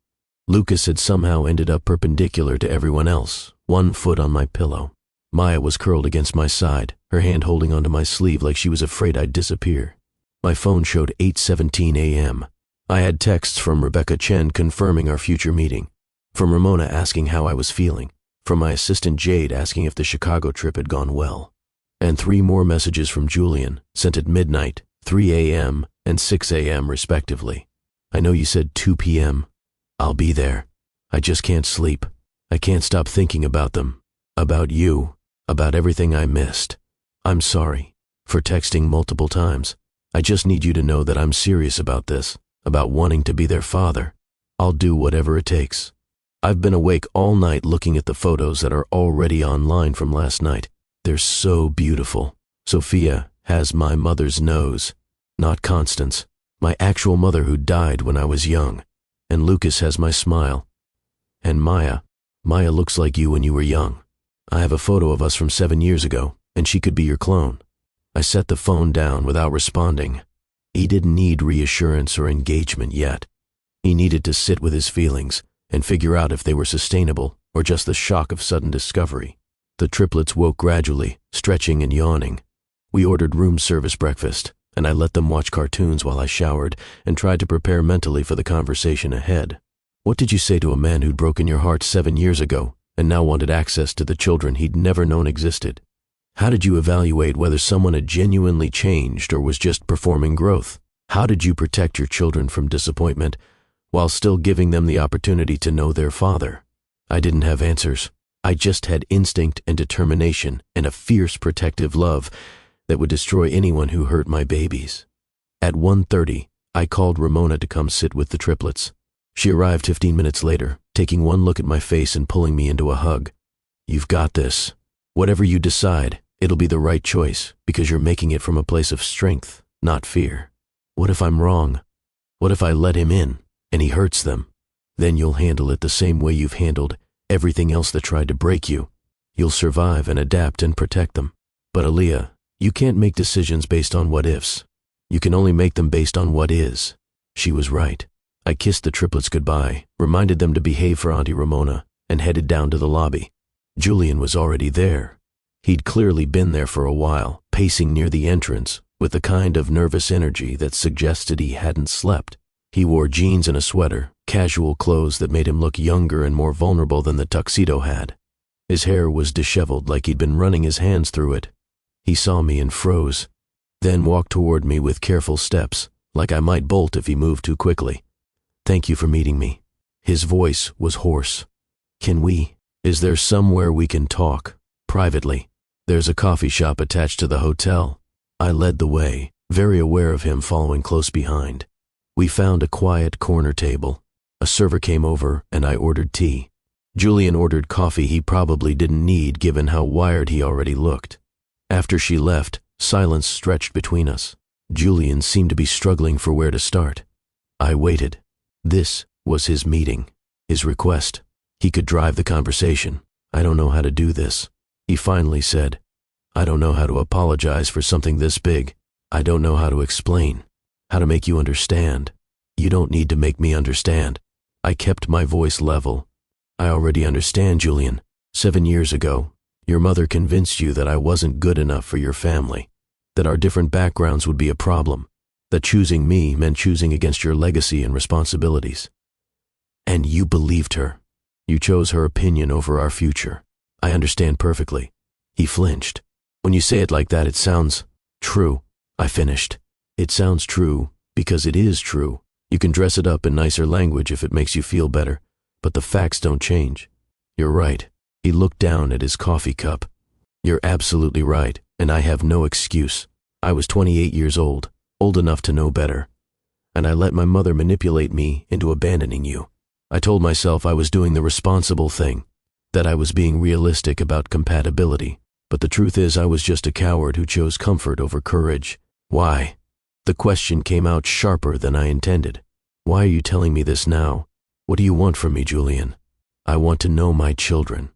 Lucas had somehow ended up perpendicular to everyone else, 1 foot on my pillow. Maya was curled against my side, her hand holding onto my sleeve like she was afraid I'd disappear. My phone showed 8:17 a.m. I had texts from Rebecca Chen confirming our future meeting, from Ramona asking how I was feeling, from my assistant Jade asking if the Chicago trip had gone well, and 3 more messages from Julian, sent at midnight, 3 a.m., and 6 a.m. respectively. I know you said 2 p.m. I'll be there. I just can't sleep. I can't stop thinking about them, about you, about everything I missed. I'm sorry for texting multiple times. I just need you to know that I'm serious about this, about wanting to be their father. I'll do whatever it takes. I've been awake all night looking at the photos that are already online from last night. They're so beautiful. Sophia has my mother's nose, not Constance, my actual mother who died when I was young. And Lucas has my smile. And Maya looks like you when you were young. I have a photo of us from 7 years ago, and she could be your clone. I set the phone down without responding. He didn't need reassurance or engagement yet. He needed to sit with his feelings and figure out if they were sustainable or just the shock of sudden discovery. The triplets woke gradually, stretching and yawning. We ordered room service breakfast, and I let them watch cartoons while I showered and tried to prepare mentally for the conversation ahead. What did you say to a man who'd broken your heart 7 years ago and now wanted access to the children he'd never known existed? How did you evaluate whether someone had genuinely changed or was just performing growth? How did you protect your children from disappointment while still giving them the opportunity to know their father? I didn't have answers. I just had instinct and determination and a fierce protective love that would destroy anyone who hurt my babies. At 1:30, I called Ramona to come sit with the triplets. She arrived 15 minutes later, taking one look at my face and pulling me into a hug. You've got this. Whatever you decide, it'll be the right choice because you're making it from a place of strength, not fear. What if I'm wrong? What if I let him in and he hurts them? Then you'll handle it the same way you've handled everything else that tried to break you. You'll survive and adapt and protect them. But Aaliyah, you can't make decisions based on what ifs. You can only make them based on what is. She was right. I kissed the triplets goodbye, reminded them to behave for Auntie Ramona, and headed down to the lobby. Julian was already there. He'd clearly been there for a while, pacing near the entrance, with the kind of nervous energy that suggested he hadn't slept. He wore jeans and a sweater, casual clothes that made him look younger and more vulnerable than the tuxedo had. His hair was disheveled like he'd been running his hands through it. He saw me and froze, then walked toward me with careful steps, like I might bolt if he moved too quickly. Thank you for meeting me. His voice was hoarse. Is there somewhere we can talk, privately? There's a coffee shop attached to the hotel. I led the way, very aware of him following close behind. We found a quiet corner table. A server came over and I ordered tea. Julian ordered coffee he probably didn't need given how wired he already looked. After she left, silence stretched between us. Julian seemed to be struggling for where to start. I waited. This was his meeting, his request. He could drive the conversation. I don't know how to do this. He finally said, I don't know how to apologize for something this big. I don't know how to explain, how to make you understand. You don't need to make me understand. I kept my voice level. I already understand, Julian. 7 years ago, your mother convinced you that I wasn't good enough for your family, that our different backgrounds would be a problem, that choosing me meant choosing against your legacy and responsibilities. And you believed her. You chose her opinion over our future. I understand perfectly. He flinched. When you say it like that, it sounds true. I finished. It sounds true because it is true. You can dress it up in nicer language if it makes you feel better, but the facts don't change. You're right. He looked down at his coffee cup. You're absolutely right, and I have no excuse. I was 28 years old enough to know better, and I let my mother manipulate me into abandoning you. I told myself I was doing the responsible thing, that I was being realistic about compatibility, but the truth is I was just a coward who chose comfort over courage. Why? The question came out sharper than I intended. Why are you telling me this now? What do you want from me, Julian? I want to know my children.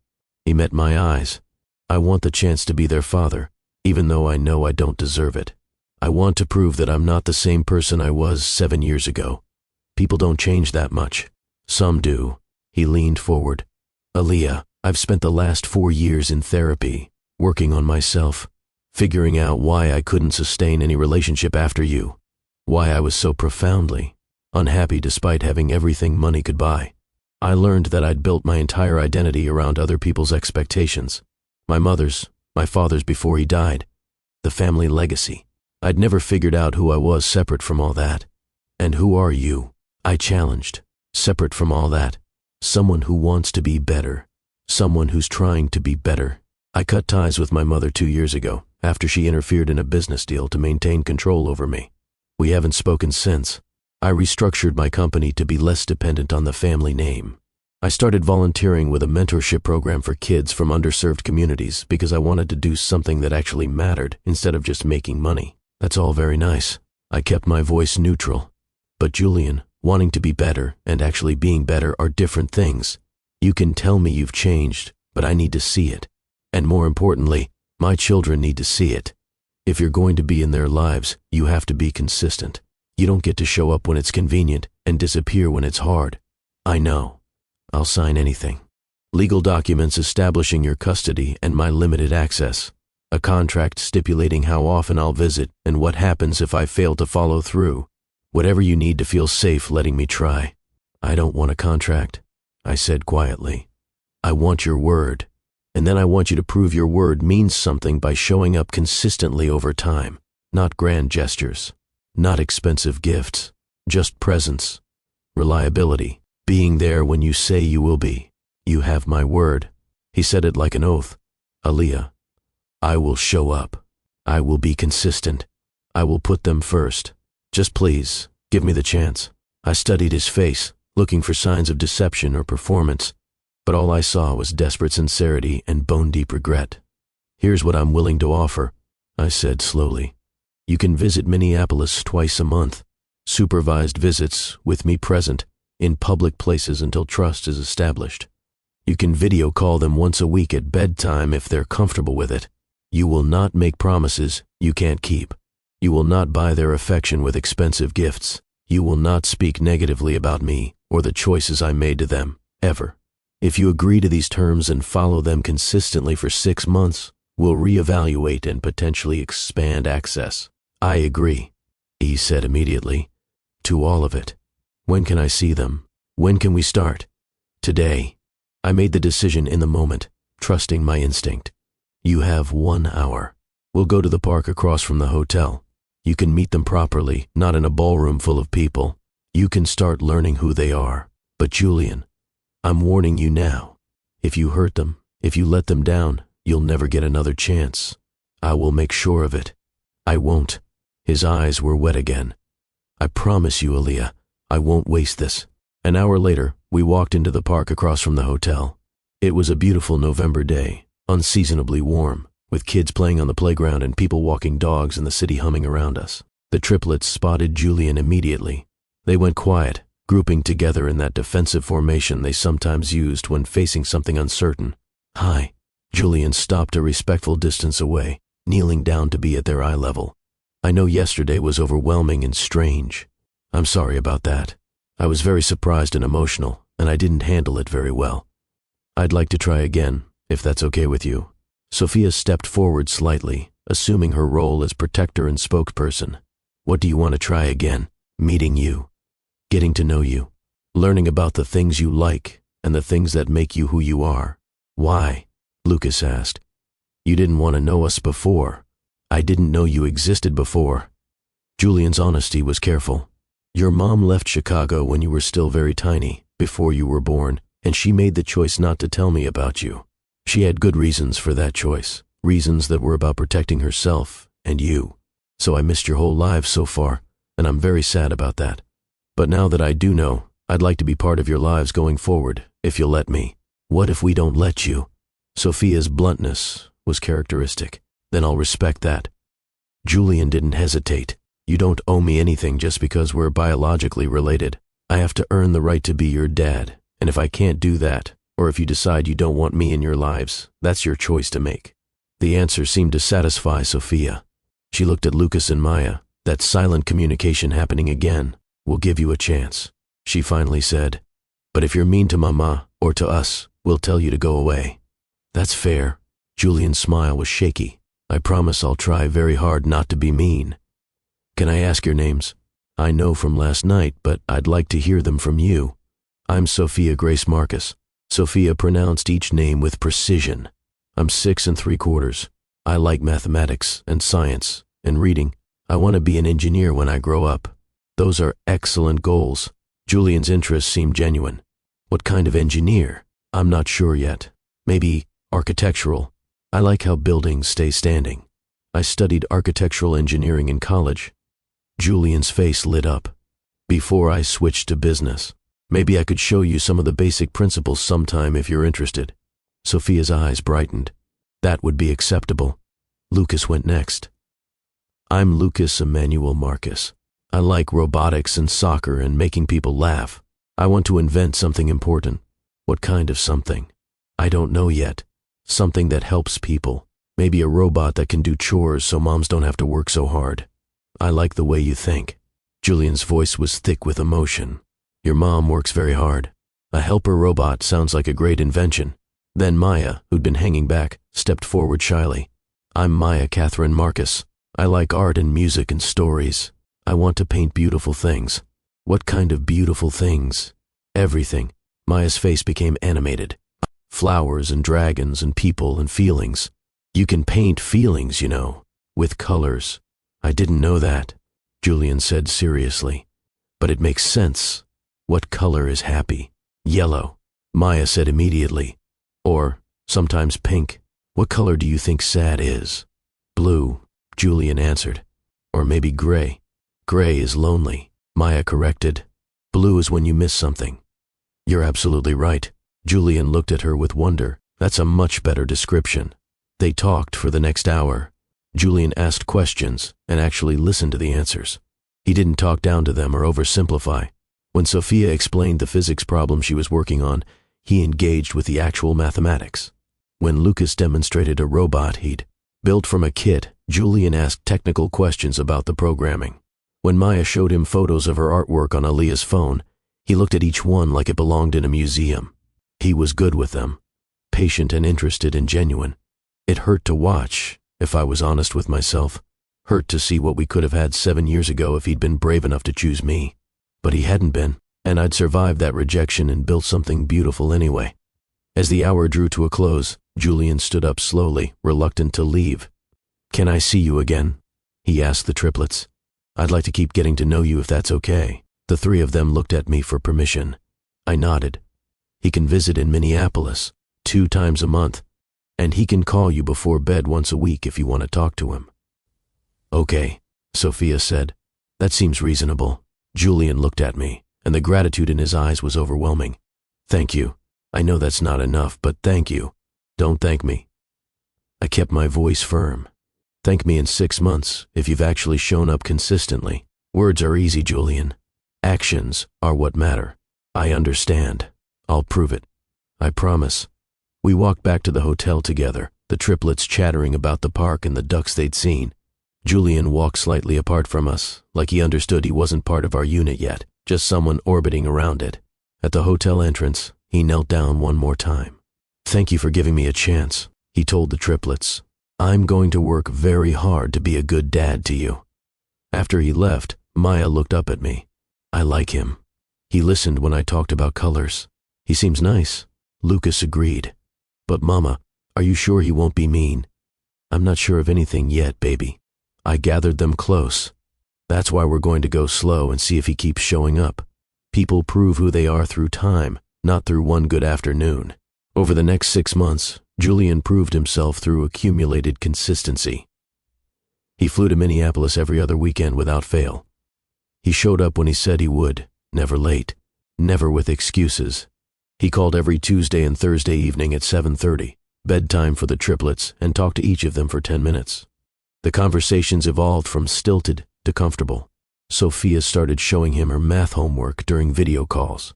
He met my eyes. I want the chance to be their father, even though I know I don't deserve it. I want to prove that I'm not the same person I was 7 years ago. People don't change that much. Some do. He leaned forward. Aaliyah, I've spent the last 4 years in therapy, working on myself, figuring out why I couldn't sustain any relationship after you, why I was so profoundly unhappy despite having everything money could buy. I learned that I'd built my entire identity around other people's expectations. My mother's, my father's before he died. The family legacy. I'd never figured out who I was separate from all that. And who are you? I challenged. Separate from all that. Someone who wants to be better. Someone who's trying to be better. I cut ties with my mother 2 years ago, after she interfered in a business deal to maintain control over me. We haven't spoken since. I restructured my company to be less dependent on the family name. I started volunteering with a mentorship program for kids from underserved communities because I wanted to do something that actually mattered instead of just making money. That's all very nice. I kept my voice neutral. But Julian, wanting to be better and actually being better are different things. You can tell me you've changed, but I need to see it. And more importantly, my children need to see it. If you're going to be in their lives, you have to be consistent. You don't get to show up when it's convenient and disappear when it's hard. I know. I'll sign anything. Legal documents establishing your custody and my limited access. A contract stipulating how often I'll visit and what happens if I fail to follow through. Whatever you need to feel safe letting me try. I don't want a contract, I said quietly. I want your word. And then I want you to prove your word means something by showing up consistently over time. Not grand gestures. Not expensive gifts. Just presence. Reliability. Being there when you say you will be. You have my word. He said it like an oath. Aaliyah, I will show up. I will be consistent. I will put them first. Just please, give me the chance. I studied his face, looking for signs of deception or performance, but all I saw was desperate sincerity and bone-deep regret. Here's what I'm willing to offer, I said slowly. You can visit Minneapolis twice a month. Supervised visits, with me present, in public places until trust is established. You can video call them once a week at bedtime if they're comfortable with it. You will not make promises you can't keep. You will not buy their affection with expensive gifts. You will not speak negatively about me or the choices I made to them, ever. If you agree to these terms and follow them consistently for 6 months, we'll reevaluate and potentially expand access. I agree, he said immediately. To all of it. When can I see them? When can we start? Today. I made the decision in the moment, trusting my instinct. You have 1 hour. We'll go to the park across from the hotel. You can meet them properly, not in a ballroom full of people. You can start learning who they are. But Julian, I'm warning you now. If you hurt them, if you let them down, you'll never get another chance. I will make sure of it. I won't. His eyes were wet again. I promise you, Aaliyah, I won't waste this. An hour later, we walked into the park across from the hotel. It was a beautiful November day, unseasonably warm, with kids playing on the playground and people walking dogs and the city humming around us. The triplets spotted Julian immediately. They went quiet, grouping together in that defensive formation they sometimes used when facing something uncertain. Hi. Julian stopped a respectful distance away, kneeling down to be at their eye level. I know yesterday was overwhelming and strange. I'm sorry about that. I was very surprised and emotional, and I didn't handle it very well. I'd like to try again, if that's okay with you. Sophia stepped forward slightly, assuming her role as protector and spokesperson. What do you want to try again? Meeting you. Getting to know you. Learning about the things you like and the things that make you who you are. Why? Lucas asked. You didn't want to know us before. I didn't know you existed before. Julian's honesty was careful. Your mom left Chicago when you were still very tiny, before you were born, and she made the choice not to tell me about you. She had good reasons for that choice, reasons that were about protecting herself and you. So I missed your whole lives so far, and I'm very sad about that. But now that I do know, I'd like to be part of your lives going forward, if you'll let me. What if we don't let you? Sophia's bluntness was characteristic. Then I'll respect that. Julian didn't hesitate. You don't owe me anything just because we're biologically related. I have to earn the right to be your dad, and if I can't do that, or if you decide you don't want me in your lives, that's your choice to make. The answer seemed to satisfy Sophia. She looked at Lucas and Maya. That silent communication happening again. We'll give you a chance, she finally said. But if you're mean to Mama, or to us, we'll tell you to go away. That's fair. Julian's smile was shaky. I promise I'll try very hard not to be mean. Can I ask your names? I know from last night, but I'd like to hear them from you. I'm Sophia Grace Marcus. Sophia pronounced each name with precision. I'm 6 3/4. I like mathematics and science and reading. I want to be an engineer when I grow up. Those are excellent goals. Julian's interest seemed genuine. What kind of engineer? I'm not sure yet. Maybe architectural. I like how buildings stay standing. I studied architectural engineering in college. Julian's face lit up. Before I switched to business. Maybe I could show you some of the basic principles sometime if you're interested. Sophia's eyes brightened. That would be acceptable. Lucas went next. I'm Lucas Emmanuel Marcus. I like robotics and soccer and making people laugh. I want to invent something important. What kind of something? I don't know yet. Something that helps people. Maybe a robot that can do chores so moms don't have to work so hard. I like the way you think. Julian's voice was thick with emotion. Your mom works very hard. A helper robot sounds like a great invention. Then Maya, who'd been hanging back, stepped forward shyly. I'm Maya Catherine Marcus. I like art and music and stories. I want to paint beautiful things. What kind of beautiful things? Everything. Maya's face became animated. Flowers and dragons and people and feelings. You can paint feelings, you know, with colors. I didn't know that, Julian said seriously. But it makes sense. What color is happy? Yellow, Maya said immediately. Or sometimes pink. What color do you think sad is? Blue, Julian answered. Or maybe gray. Gray is lonely, Maya corrected. Blue is when you miss something. You're absolutely right. Julian looked at her with wonder. That's a much better description. They talked for the next hour. Julian asked questions and actually listened to the answers. He didn't talk down to them or oversimplify. When Sophia explained the physics problem she was working on, he engaged with the actual mathematics. When Lucas demonstrated a robot he'd built from a kit, Julian asked technical questions about the programming. When Maya showed him photos of her artwork on Aaliyah's phone, he looked at each one like it belonged in a museum. He was good with them, patient and interested and genuine. It hurt to watch, if I was honest with myself. Hurt to see what we could have had 7 years ago if he'd been brave enough to choose me. But he hadn't been, and I'd survived that rejection and built something beautiful anyway. As the hour drew to a close, Julian stood up slowly, reluctant to leave. Can I see you again? He asked the triplets. I'd like to keep getting to know you if that's okay. The three of them looked at me for permission. I nodded. He can visit in Minneapolis 2 times a month, and he can call you before bed once a week if you want to talk to him. Okay, Sophia said. That seems reasonable. Julian looked at me, and the gratitude in his eyes was overwhelming. Thank you. I know that's not enough, but thank you. Don't thank me. I kept my voice firm. Thank me in 6 months if you've actually shown up consistently. Words are easy, Julian. Actions are what matter. I understand. I'll prove it. I promise. We walked back to the hotel together, the triplets chattering about the park and the ducks they'd seen. Julian walked slightly apart from us, like he understood he wasn't part of our unit yet, just someone orbiting around it. At the hotel entrance, he knelt down one more time. Thank you for giving me a chance, he told the triplets. I'm going to work very hard to be a good dad to you. After he left, Maya looked up at me. I like him. He listened when I talked about colors. He seems nice. Lucas agreed. But Mama, are you sure he won't be mean? I'm not sure of anything yet, baby. I gathered them close. That's why we're going to go slow and see if he keeps showing up. People prove who they are through time, not through one good afternoon. Over the next 6 months, Julian proved himself through accumulated consistency. He flew to Minneapolis every other weekend without fail. He showed up when he said he would, never late, never with excuses. He called every Tuesday and Thursday evening at 7:30, bedtime for the triplets, and talked to each of them for 10 minutes. The conversations evolved from stilted to comfortable. Sophia started showing him her math homework during video calls.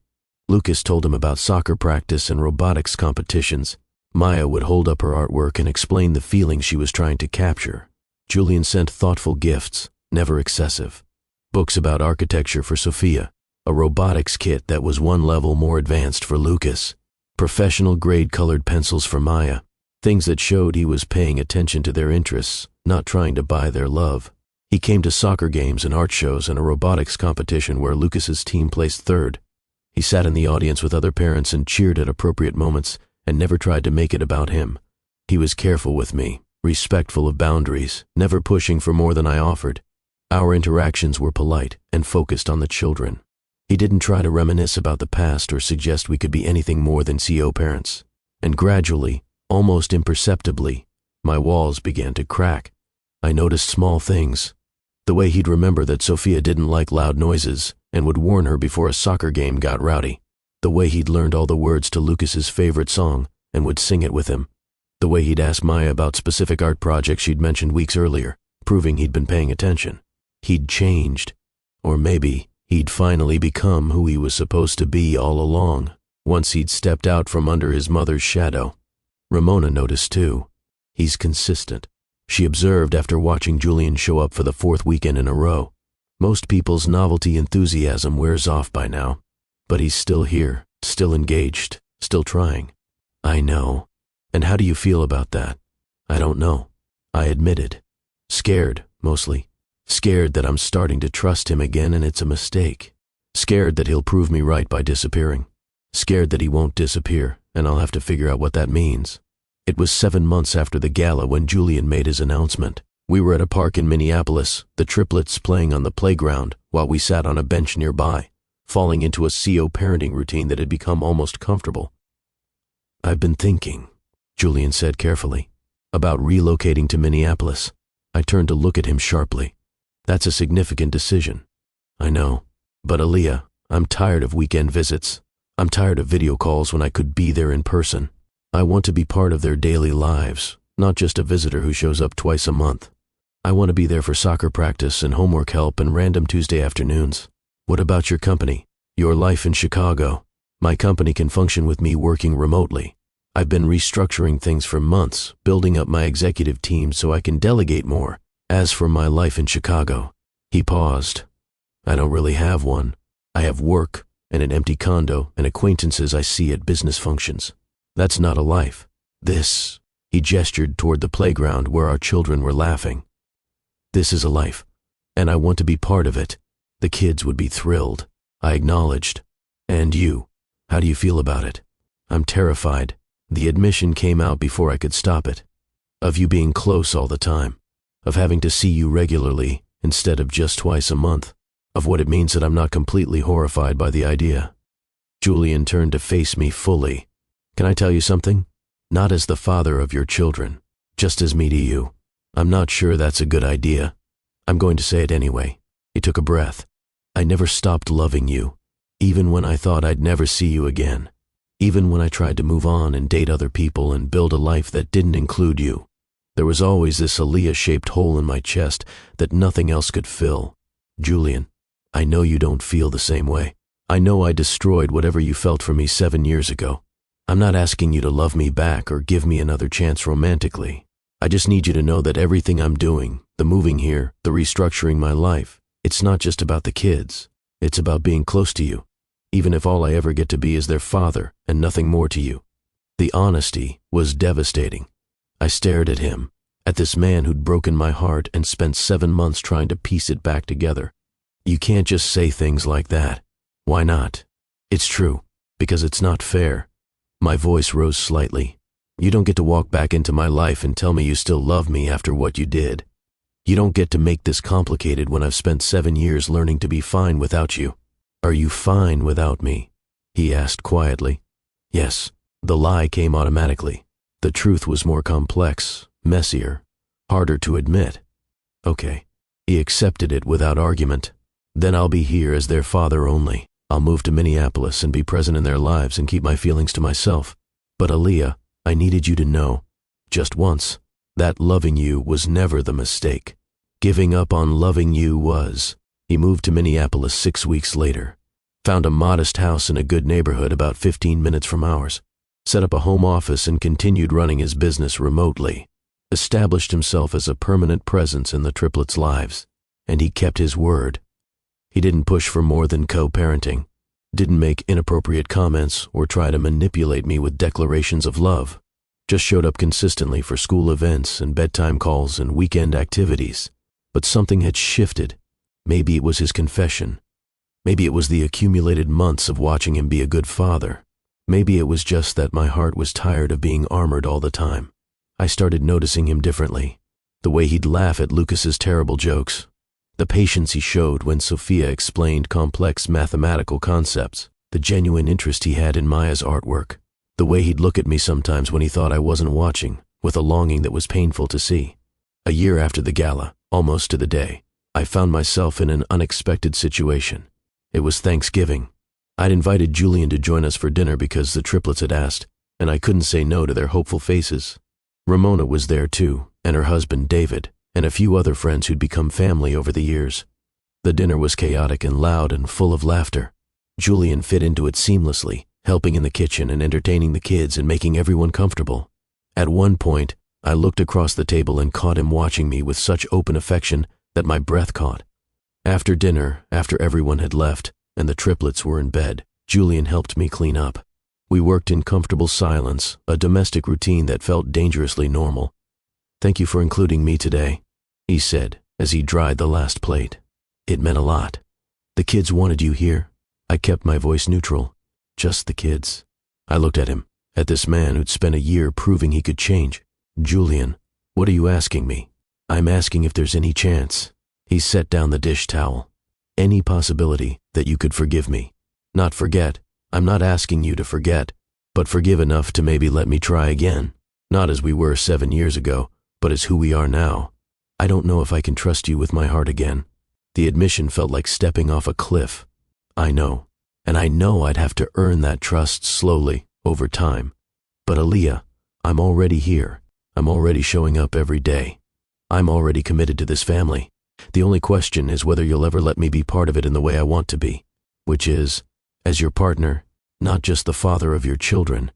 Lucas told him about soccer practice and robotics competitions. Maya would hold up her artwork and explain the feelings she was trying to capture. Julian sent thoughtful gifts, never excessive. Books about architecture for Sophia, a robotics kit that was 1 level more advanced for Lucas, professional grade colored pencils for Maya, things that showed he was paying attention to their interests, not trying to buy their love. He came to soccer games and art shows and a robotics competition where Lucas's team placed 3rd. He sat in the audience with other parents and cheered at appropriate moments and never tried to make it about him. He was careful with me, respectful of boundaries, never pushing for more than I offered. Our interactions were polite and focused on the children. He didn't try to reminisce about the past or suggest we could be anything more than CO parents. And gradually, almost imperceptibly, my walls began to crack. I noticed small things. The way he'd remember that Sophia didn't like loud noises and would warn her before a soccer game got rowdy. The way he'd learned all the words to Lucas's favorite song and would sing it with him. The way he'd asked Maya about specific art projects she'd mentioned weeks earlier, proving he'd been paying attention. He'd changed. Or maybe he'd finally become who he was supposed to be all along, once he'd stepped out from under his mother's shadow. Ramona noticed too. He's consistent, she observed after watching Julian show up for the 4th weekend in a row. Most people's novelty enthusiasm wears off by now, but he's still here, still engaged, still trying. I know. And how do you feel about that? I don't know. I admitted. Scared, mostly. Scared that I'm starting to trust him again and it's a mistake. Scared that he'll prove me right by disappearing. Scared that he won't disappear and I'll have to figure out what that means. It was 7 months after the gala when Julian made his announcement. We were at a park in Minneapolis, the triplets playing on the playground while we sat on a bench nearby, falling into a CO parenting routine that had become almost comfortable. I've been thinking, Julian said carefully, about relocating to Minneapolis. I turned to look at him sharply. That's a significant decision. I know. But Aaliyah, I'm tired of weekend visits. I'm tired of video calls when I could be there in person. I want to be part of their daily lives, not just a visitor who shows up twice a month. I want to be there for soccer practice and homework help and random Tuesday afternoons. What about your company? Your life in Chicago? My company can function with me working remotely. I've been restructuring things for months, building up my executive team so I can delegate more. As for my life in Chicago, he paused. I don't really have one. I have work and an empty condo and acquaintances I see at business functions. That's not a life. This, he gestured toward the playground where our children were laughing. This is a life, and I want to be part of it. The kids would be thrilled, I acknowledged. And you, how do you feel about it? I'm terrified. The admission came out before I could stop it. Of you being close all the time. Of having to see you regularly instead of just twice a month. Of what it means that I'm not completely horrified by the idea. Julian turned to face me fully. Can I tell you something? Not as the father of your children, just as me to you. I'm not sure that's a good idea. I'm going to say it anyway. He took a breath. I never stopped loving you, even when I thought I'd never see you again. Even when I tried to move on and date other people and build a life that didn't include you. There was always this Aaliyah-shaped hole in my chest that nothing else could fill. Julian, I know you don't feel the same way. I know I destroyed whatever you felt for me 7 years ago. I'm not asking you to love me back or give me another chance romantically. I just need you to know that everything I'm doing, the moving here, the restructuring my life, it's not just about the kids. It's about being close to you, even if all I ever get to be is their father and nothing more to you. The honesty was devastating. I stared at him, at this man who'd broken my heart and spent 7 months trying to piece it back together. You can't just say things like that. Why not? It's true, because it's not fair. My voice rose slightly. You don't get to walk back into my life and tell me you still love me after what you did. You don't get to make this complicated when I've spent 7 years learning to be fine without you. Are you fine without me? He asked quietly. Yes, the lie came automatically. The truth was more complex, messier, harder to admit. Okay, he accepted it without argument. Then I'll be here as their father only. I'll move to Minneapolis and be present in their lives and keep my feelings to myself. But Aaliyah, I needed you to know, just once, that loving you was never the mistake. Giving up on loving you was. He moved to Minneapolis 6 weeks later, found a modest house in a good neighborhood about 15 minutes from ours, set up a home office and continued running his business remotely, established himself as a permanent presence in the triplets' lives, and he kept his word. He didn't push for more than co-parenting, didn't make inappropriate comments or try to manipulate me with declarations of love, just showed up consistently for school events and bedtime calls and weekend activities. But something had shifted. Maybe it was his confession. Maybe it was the accumulated months of watching him be a good father. Maybe it was just that my heart was tired of being armored all the time. I started noticing him differently. The way he'd laugh at Lucas's terrible jokes. The patience he showed when Sophia explained complex mathematical concepts. The genuine interest he had in Maya's artwork. The way he'd look at me sometimes when he thought I wasn't watching, with a longing that was painful to see. A year after the gala, almost to the day, I found myself in an unexpected situation. It was Thanksgiving. I'd invited Julian to join us for dinner because the triplets had asked, and I couldn't say no to their hopeful faces. Ramona was there too, and her husband David, and a few other friends who'd become family over the years. The dinner was chaotic and loud and full of laughter. Julian fit into it seamlessly, helping in the kitchen and entertaining the kids and making everyone comfortable. At one point, I looked across the table and caught him watching me with such open affection that my breath caught. After dinner, after everyone had left and the triplets were in bed, Julian helped me clean up. We worked in comfortable silence, a domestic routine that felt dangerously normal. "Thank you for including me today," he said as he dried the last plate. "It meant a lot. The kids wanted you here." I kept my voice neutral. "Just the kids." I looked at him, at this man who'd spent a year proving he could change. "Julian, what are you asking me?" "I'm asking if there's any chance." He set down the dish towel. "Any possibility that you could forgive me. Not forget. I'm not asking you to forget, but forgive enough to maybe let me try again. Not as we were 7 years ago, but as who we are now. I don't know if I can trust you with my heart again." The admission felt like stepping off a cliff. I know, and I know I'd have to earn that trust slowly, over time. But Aaliyah, I'm already here. I'm already showing up every day. I'm already committed to this family. The only question is whether you'll ever let me be part of it in the way I want to be, which is, as your partner, not just the father of your children,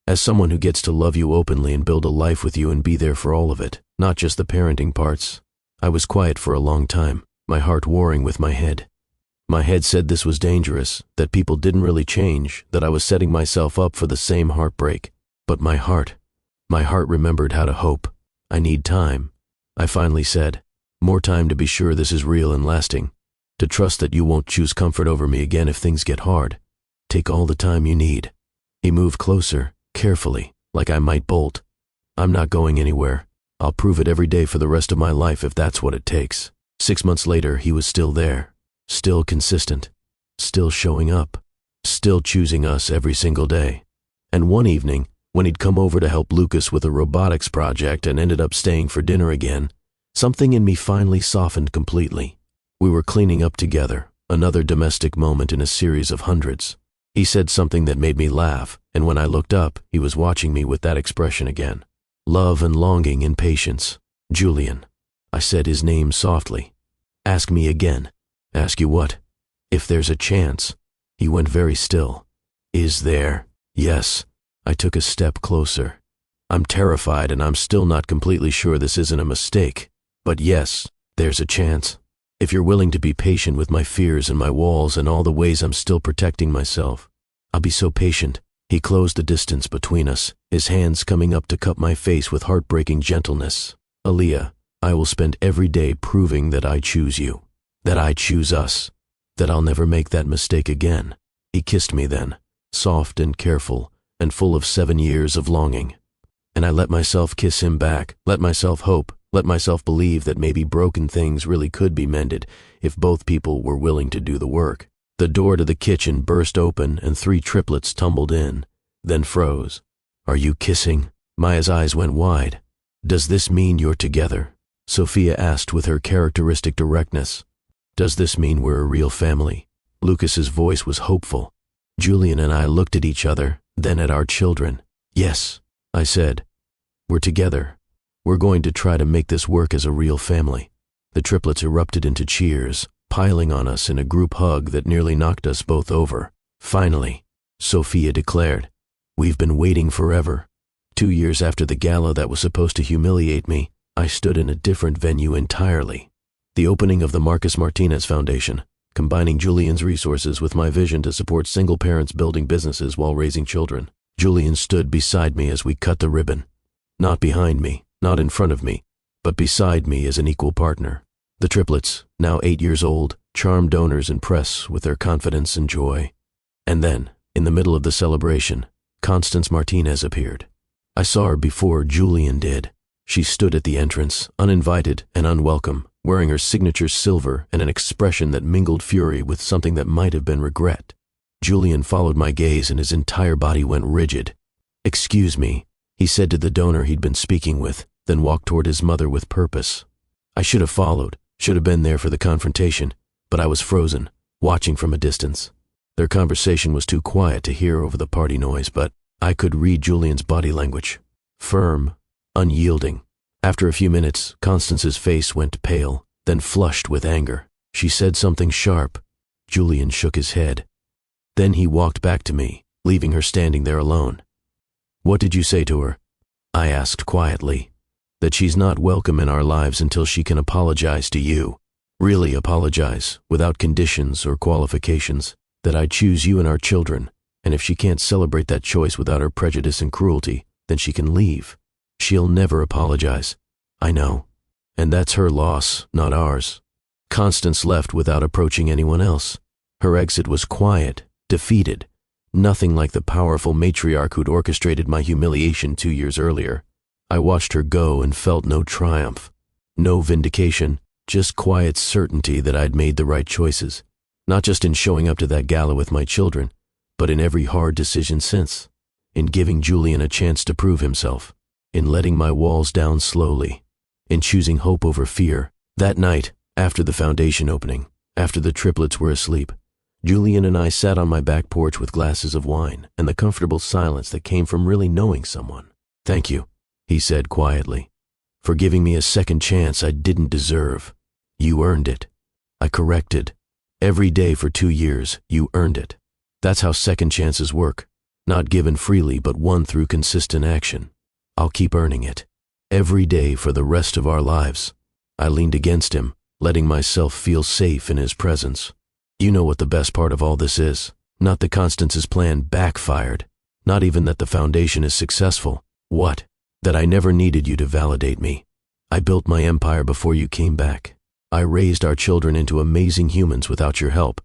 as someone who gets to love you openly and build a life with you and be there for all of it, not just the parenting parts. I was quiet for a long time, my heart warring with my head. My head said this was dangerous, that people didn't really change, that I was setting myself up for the same heartbreak. But my heart remembered how to hope. "I need time," I finally said. "More time to be sure this is real and lasting. To trust that you won't choose comfort over me again if things get hard. Take all the time you need." He moved closer, carefully, like I might bolt. "I'm not going anywhere. I'll prove it every day for the rest of my life if that's what it takes." 6 months later, he was still there, still consistent, still showing up, still choosing us every single day. And one evening, when he'd come over to help Lucas with a robotics project and ended up staying for dinner again, something in me finally softened completely. We were cleaning up together, another domestic moment in a series of hundreds. He said something that made me laugh, and when I looked up, he was watching me with that expression again. Love and longing and patience. "Julian." I said his name softly. "Ask me again." "Ask you what?" "If there's a chance." He went very still. "Is there?" "Yes." I took a step closer. "I'm terrified and I'm still not completely sure this isn't a mistake. But yes, there's a chance. If you're willing to be patient with my fears and my walls and all the ways I'm still protecting myself, I'll be so patient." He closed the distance between us, his hands coming up to cup my face with heartbreaking gentleness. "Aaliyah, I will spend every day proving that I choose you, that I choose us, that I'll never make that mistake again." He kissed me then, soft and careful, and full of 7 years of longing. And I let myself kiss him back, let myself hope, let myself believe that maybe broken things really could be mended if both people were willing to do the work. The door to the kitchen burst open and 3 triplets tumbled in, then froze. "Are you kissing?" Maya's eyes went wide. "Does this mean you're together?" Sophia asked with her characteristic directness. "Does this mean we're a real family?" Lucas's voice was hopeful. Julian and I looked at each other, then at our children. "Yes," I said. "We're together. We're going to try to make this work as a real family." The triplets erupted into cheers, piling on us in a group hug that nearly knocked us both over. "Finally," Sophia declared. "We've been waiting forever." 2 years after the gala that was supposed to humiliate me, I stood in a different venue entirely. The opening of the Marcus Martinez Foundation, combining Julian's resources with my vision to support single parents building businesses while raising children. Julian stood beside me as we cut the ribbon. Not behind me, not in front of me, but beside me as an equal partner. The triplets, now 8 years old, charmed donors and press with their confidence and joy. And then, in the middle of the celebration, Constance Martinez appeared. I saw her before Julian did. She stood at the entrance, uninvited and unwelcome, wearing her signature silver and an expression that mingled fury with something that might have been regret. Julian followed my gaze and his entire body went rigid. "Excuse me," he said to the donor he'd been speaking with, then walked toward his mother with purpose. I should have followed, should have been there for the confrontation, but I was frozen, watching from a distance. Their conversation was too quiet to hear over the party noise, but I could read Julian's body language. Firm, unyielding. After a few minutes, Constance's face went pale, then flushed with anger. She said something sharp. Julian shook his head. Then he walked back to me, leaving her standing there alone. "What did you say to her?" I asked quietly. "That she's not welcome in our lives until she can apologize to you. Really apologize, without conditions or qualifications. That I choose you and our children, And if she can't celebrate that choice without her prejudice and cruelty, then she can leave. She'll never apologize. I know. And that's her loss, not ours. Constance left without approaching anyone else. Her exit was quiet, defeated, nothing like the powerful matriarch who'd orchestrated my humiliation 2 years earlier. I watched her go and felt no triumph, no vindication, just quiet certainty that I'd made the right choices, not just in showing up to that gala with my children, but in every hard decision since, in giving Julian a chance to prove himself, in letting my walls down slowly, in choosing hope over fear. That night, after the foundation opening, after the triplets were asleep, Julian and I sat on my back porch with glasses of wine and the comfortable silence that came from really knowing someone. "Thank you," he said quietly, "for giving me a second chance I didn't deserve. You earned it." I corrected. "Every day for 2 years, you earned it. That's how second chances work. Not given freely, but won through consistent action. I'll keep earning it. Every day for the rest of our lives." I leaned against him, letting myself feel safe in his presence. "You know what the best part of all this is. Not that Constance's plan backfired. Not even that the foundation is successful. What? That I never needed you to validate me. I built my empire before you came back. I raised our children into amazing humans without your help.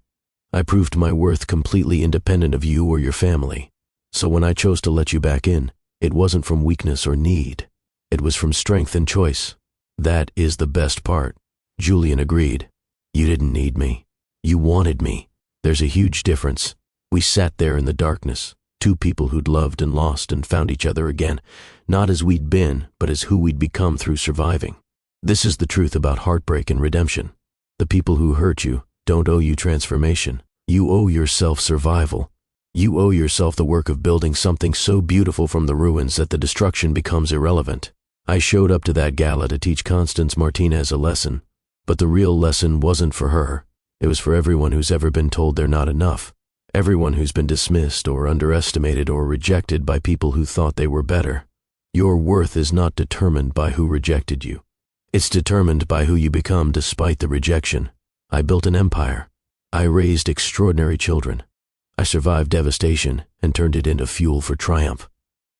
I proved my worth completely independent of you or your family. So when I chose to let you back in, it wasn't from weakness or need. It was from strength and choice. That is the best part." Julian agreed. "You didn't need me. You wanted me. There's a huge difference." We sat there in the darkness, two people who'd loved and lost and found each other again, not as we'd been, but as who we'd become through surviving. This is the truth about heartbreak and redemption. The people who hurt you don't owe you transformation. You owe yourself survival. You owe yourself the work of building something so beautiful from the ruins that the destruction becomes irrelevant. I showed up to that gala to teach Constance Martinez a lesson, but the real lesson wasn't for her. It was for everyone who's ever been told they're not enough. Everyone who's been dismissed or underestimated or rejected by people who thought they were better. Your worth is not determined by who rejected you. It's determined by who you become despite the rejection. I built an empire. I raised extraordinary children. I survived devastation and turned it into fuel for triumph.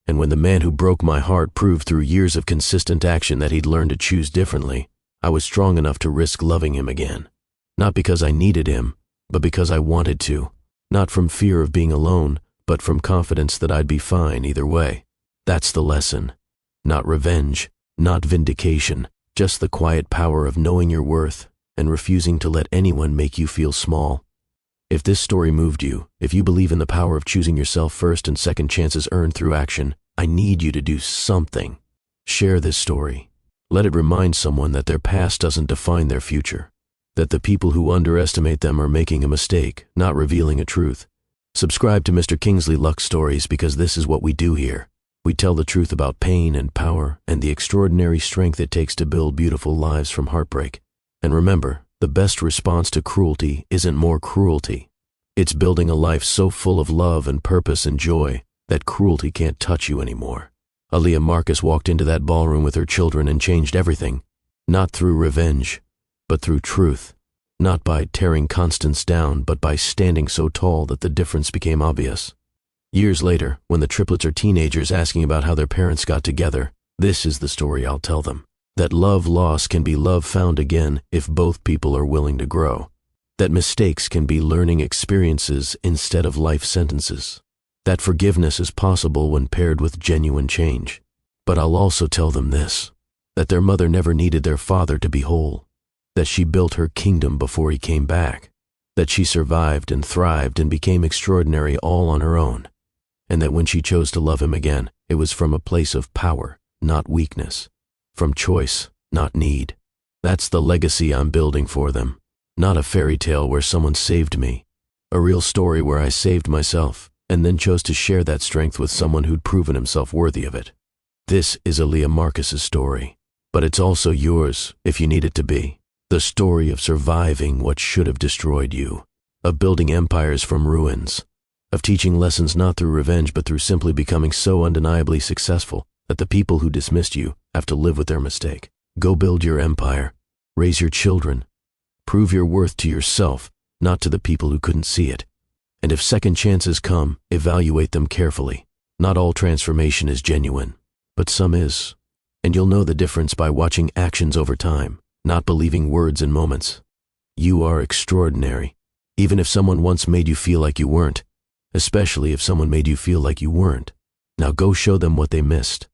And when the man who broke my heart proved through years of consistent action that he'd learned to choose differently, I was strong enough to risk loving him again. Not because I needed him, but because I wanted to. Not from fear of being alone, but from confidence that I'd be fine either way. That's the lesson. Not revenge, not vindication, just the quiet power of knowing your worth and refusing to let anyone make you feel small. If this story moved you, if you believe in the power of choosing yourself first and second chances earned through action, I need you to do something. Share this story. Let it remind someone that their past doesn't define their future, that the people who underestimate them are making a mistake, not revealing a truth. Subscribe to Mr. Kingsley Luck's stories because this is what we do here. We tell the truth about pain and power and the extraordinary strength it takes to build beautiful lives from heartbreak. And remember, the best response to cruelty isn't more cruelty. It's building a life so full of love and purpose and joy that cruelty can't touch you anymore. Aaliyah Marcus walked into that ballroom with her children and changed everything, not through revenge, but through truth. Not by tearing Constance down, but by standing so tall that the difference became obvious. Years later, when the triplets are teenagers asking about how their parents got together, this is the story I'll tell them. That love lost can be love found again if both people are willing to grow. That mistakes can be learning experiences instead of life sentences. That forgiveness is possible when paired with genuine change. But I'll also tell them this, that their mother never needed their father to be whole. That she built her kingdom before he came back. That she survived and thrived and became extraordinary all on her own. And that when she chose to love him again, it was from a place of power, not weakness. From choice, not need. That's the legacy I'm building for them. Not a fairy tale where someone saved me. A real story where I saved myself and then chose to share that strength with someone who'd proven himself worthy of it. This is Aaliyah Marcus's story, but it's also yours if you need it to be. The story of surviving what should have destroyed you, of building empires from ruins, of teaching lessons not through revenge but through simply becoming so undeniably successful that the people who dismissed you have to live with their mistake. Go build your empire, raise your children, prove your worth to yourself, not to the people who couldn't see it. And if second chances come, evaluate them carefully. Not all transformation is genuine, but some is. And you'll know the difference by watching actions over time, not believing words in moments. You are extraordinary, even if someone once made you feel like you weren't, especially if someone made you feel like you weren't. Now go show them what they missed.